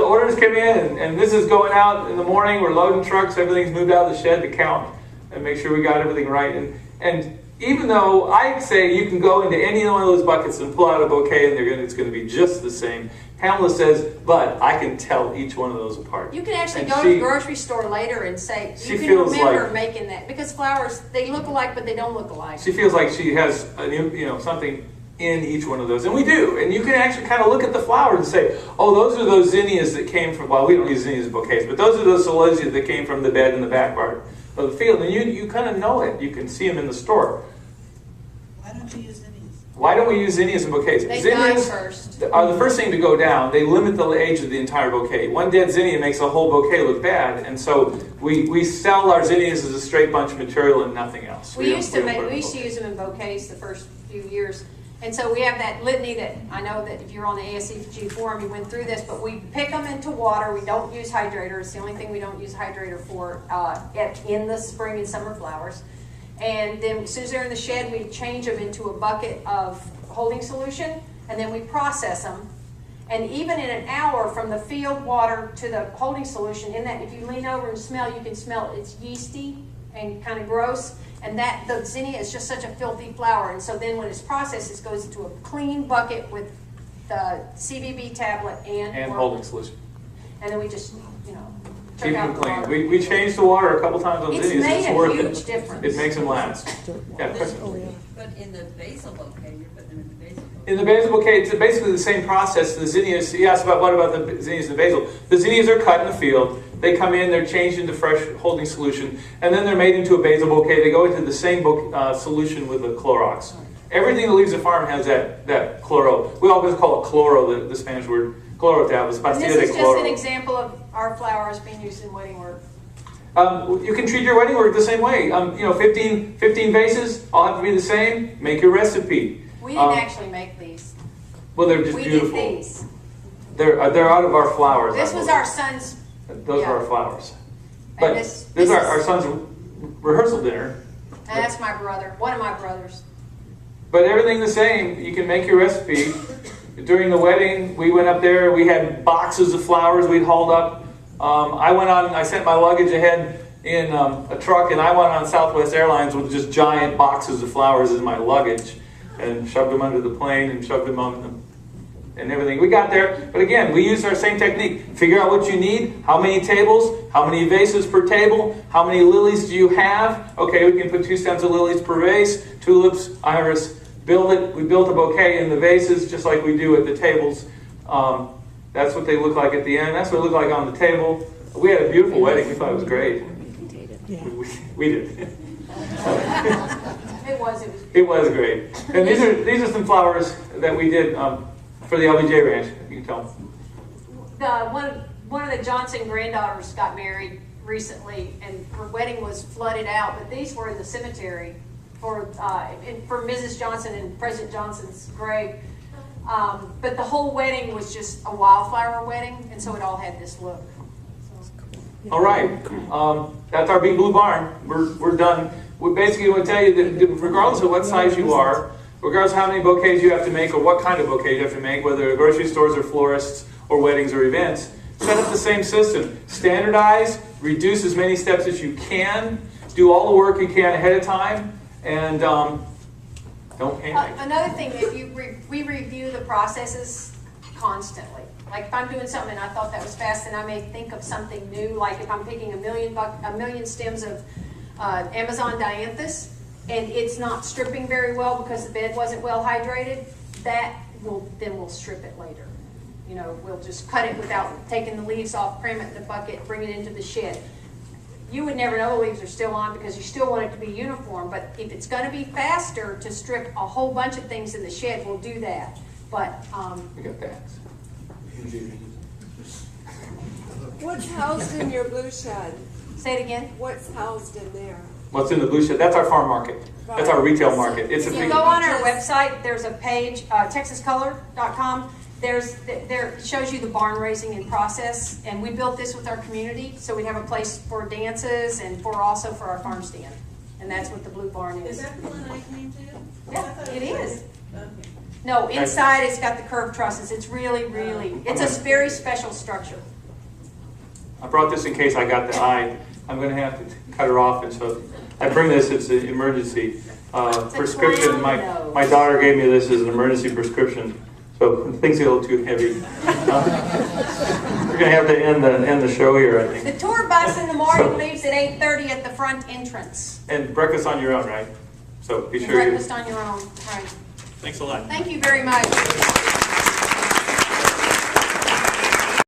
orders come in, and this is going out in the morning. We're loading trucks. Everything's moved out of the shed to count and make sure we got everything right. And even though I say you can go into any one of those buckets and pull out a bouquet and it's going to be just the same, Pamela says, "But I can tell each one of those apart." You can actually go to the grocery store later and say, you can remember making that. Because flowers, they look alike, but they don't look alike. She feels like she has something in each one of those. And we do. And you can actually kind of look at the flowers and say, "Oh, those are those zinnias that came from," well, we don't use zinnias as bouquets, but those are those celosias that came from the bed in the back part of the field. And you kind of know it. You can see them in the store. Why don't you use zinnias? Why don't we use zinnias in bouquets? They die Zinnias first. are the first thing to go down. They limit the age of the entire bouquet. One dead zinnia makes a whole bouquet look bad, and so we sell our zinnias as a straight bunch material and nothing else. We used to use them in bouquets the first few years. And so we have that litany that I know that if you're on the ASCG forum, you went through this, but we pick them into water. We don't use hydrator. It's the only thing we don't use hydrator for in the spring and summer flowers. And then as soon as they're in the shed, we change them into a bucket of holding solution, and then we process them. And even in an hour from the field water to the holding solution, in that if you lean over and smell, you can smell it's yeasty and kind of gross. And the zinnia is just such a filthy flower. And so then when it's processed, it goes into a clean bucket with the CBB tablet and holding solution. And then we just, keep them clean. We changed the water a couple times on zinnias. It's made worth a huge it. difference. It makes them last. Yeah, question. But in the basil bouquet, you're putting them in the basil bouquet. in the basil bouquet, it's basically the same process. The zinnias, you asked about what about the zinnias and the basil. The zinnias are cut in the field. They come in, they're changed into fresh holding solution, and then they're made into a basil bouquet. They go into the same solution with the Clorox. Everything that leaves the farm has that chloro. We always call it chloro, the Spanish word. Chloro tablets. And this is just an example of our flowers being used in wedding work. You can treat your wedding work the same way. 15 vases, all have to be the same. Make your recipe. We didn't actually make these. Well, they're just beautiful. We did these. They're out of our flowers. This was our son's. Those are our flowers. And But this is our son's rehearsal dinner. And that's my brother, one of my brothers. But everything the same. You can make your recipe. During the wedding, we went up there. We had boxes of flowers we'd hauled up. I sent my luggage ahead in a truck, and I went on Southwest Airlines with just giant boxes of flowers as my luggage, and shoved them under the plane and shoved them on them and everything. We got there, but again, we used our same technique. Figure out what you need, how many tables, how many vases per table, how many lilies do you have? Okay, we can put 2 stems of lilies per vase, tulips, iris. Build it. We built a bouquet in the vases just like we do at the tables. That's what they look like at the end. That's what it looked like on the table. We had a beautiful wedding. We thought it was great. Yeah. We did. It was. It was great. And these are some flowers that we did for the LBJ Ranch. You can tell. One of the Johnson granddaughters got married recently, and her wedding was flooded out. But these were in the cemetery for Mrs. Johnson and President Johnson's grave. But the whole wedding was just a wildflower wedding, and so it all had this look. All right. That's our big blue barn. We're done. We basically want to tell you that regardless of what size you are, regardless of how many bouquets you have to make or what kind of bouquet you have to make, whether grocery stores or florists or weddings or events, set up the same system. Standardize, reduce as many steps as you can, do all the work you can ahead of time, and don't panic. Another thing, we review the processes constantly. Like if I'm doing something and I thought that was fast, then I may think of something new. Like if I'm picking a million stems of Amazon dianthus, and it's not stripping very well because the bed wasn't well hydrated, we'll strip it later. We'll just cut it without taking the leaves off, cram it in the bucket, bring it into the shed. You would never know the leaves are still on because you still want it to be uniform. But if it's going to be faster to strip a whole bunch of things in the shed, we'll do that. But We got bags. What's housed in your blue shed? Say it again. What's housed in there? What's in the blue shed? That's our farm market. That's our retail market. It's If a you big. go on our website, there's a page, texascolor.com. There shows you the barn raising in process, and we built this with our community, so we have a place for dances and also for our farm stand, and that's what the blue barn is. Is that the one I came to? Yeah, it is. Okay. No, inside it's got the curved trusses. It's really, it's a very special structure. I brought this in case I got the eye. I'm going to have to cut her off, and so I bring this. It's an emergency prescription. My daughter gave me this as an emergency prescription. So things get a little too heavy. We're going to have to end the show here, I think. The tour bus in the morning leaves at 8:30 at the front entrance. And breakfast on your own, right? So be sure Breakfast on your own, right. Thanks a lot. Thank you very much.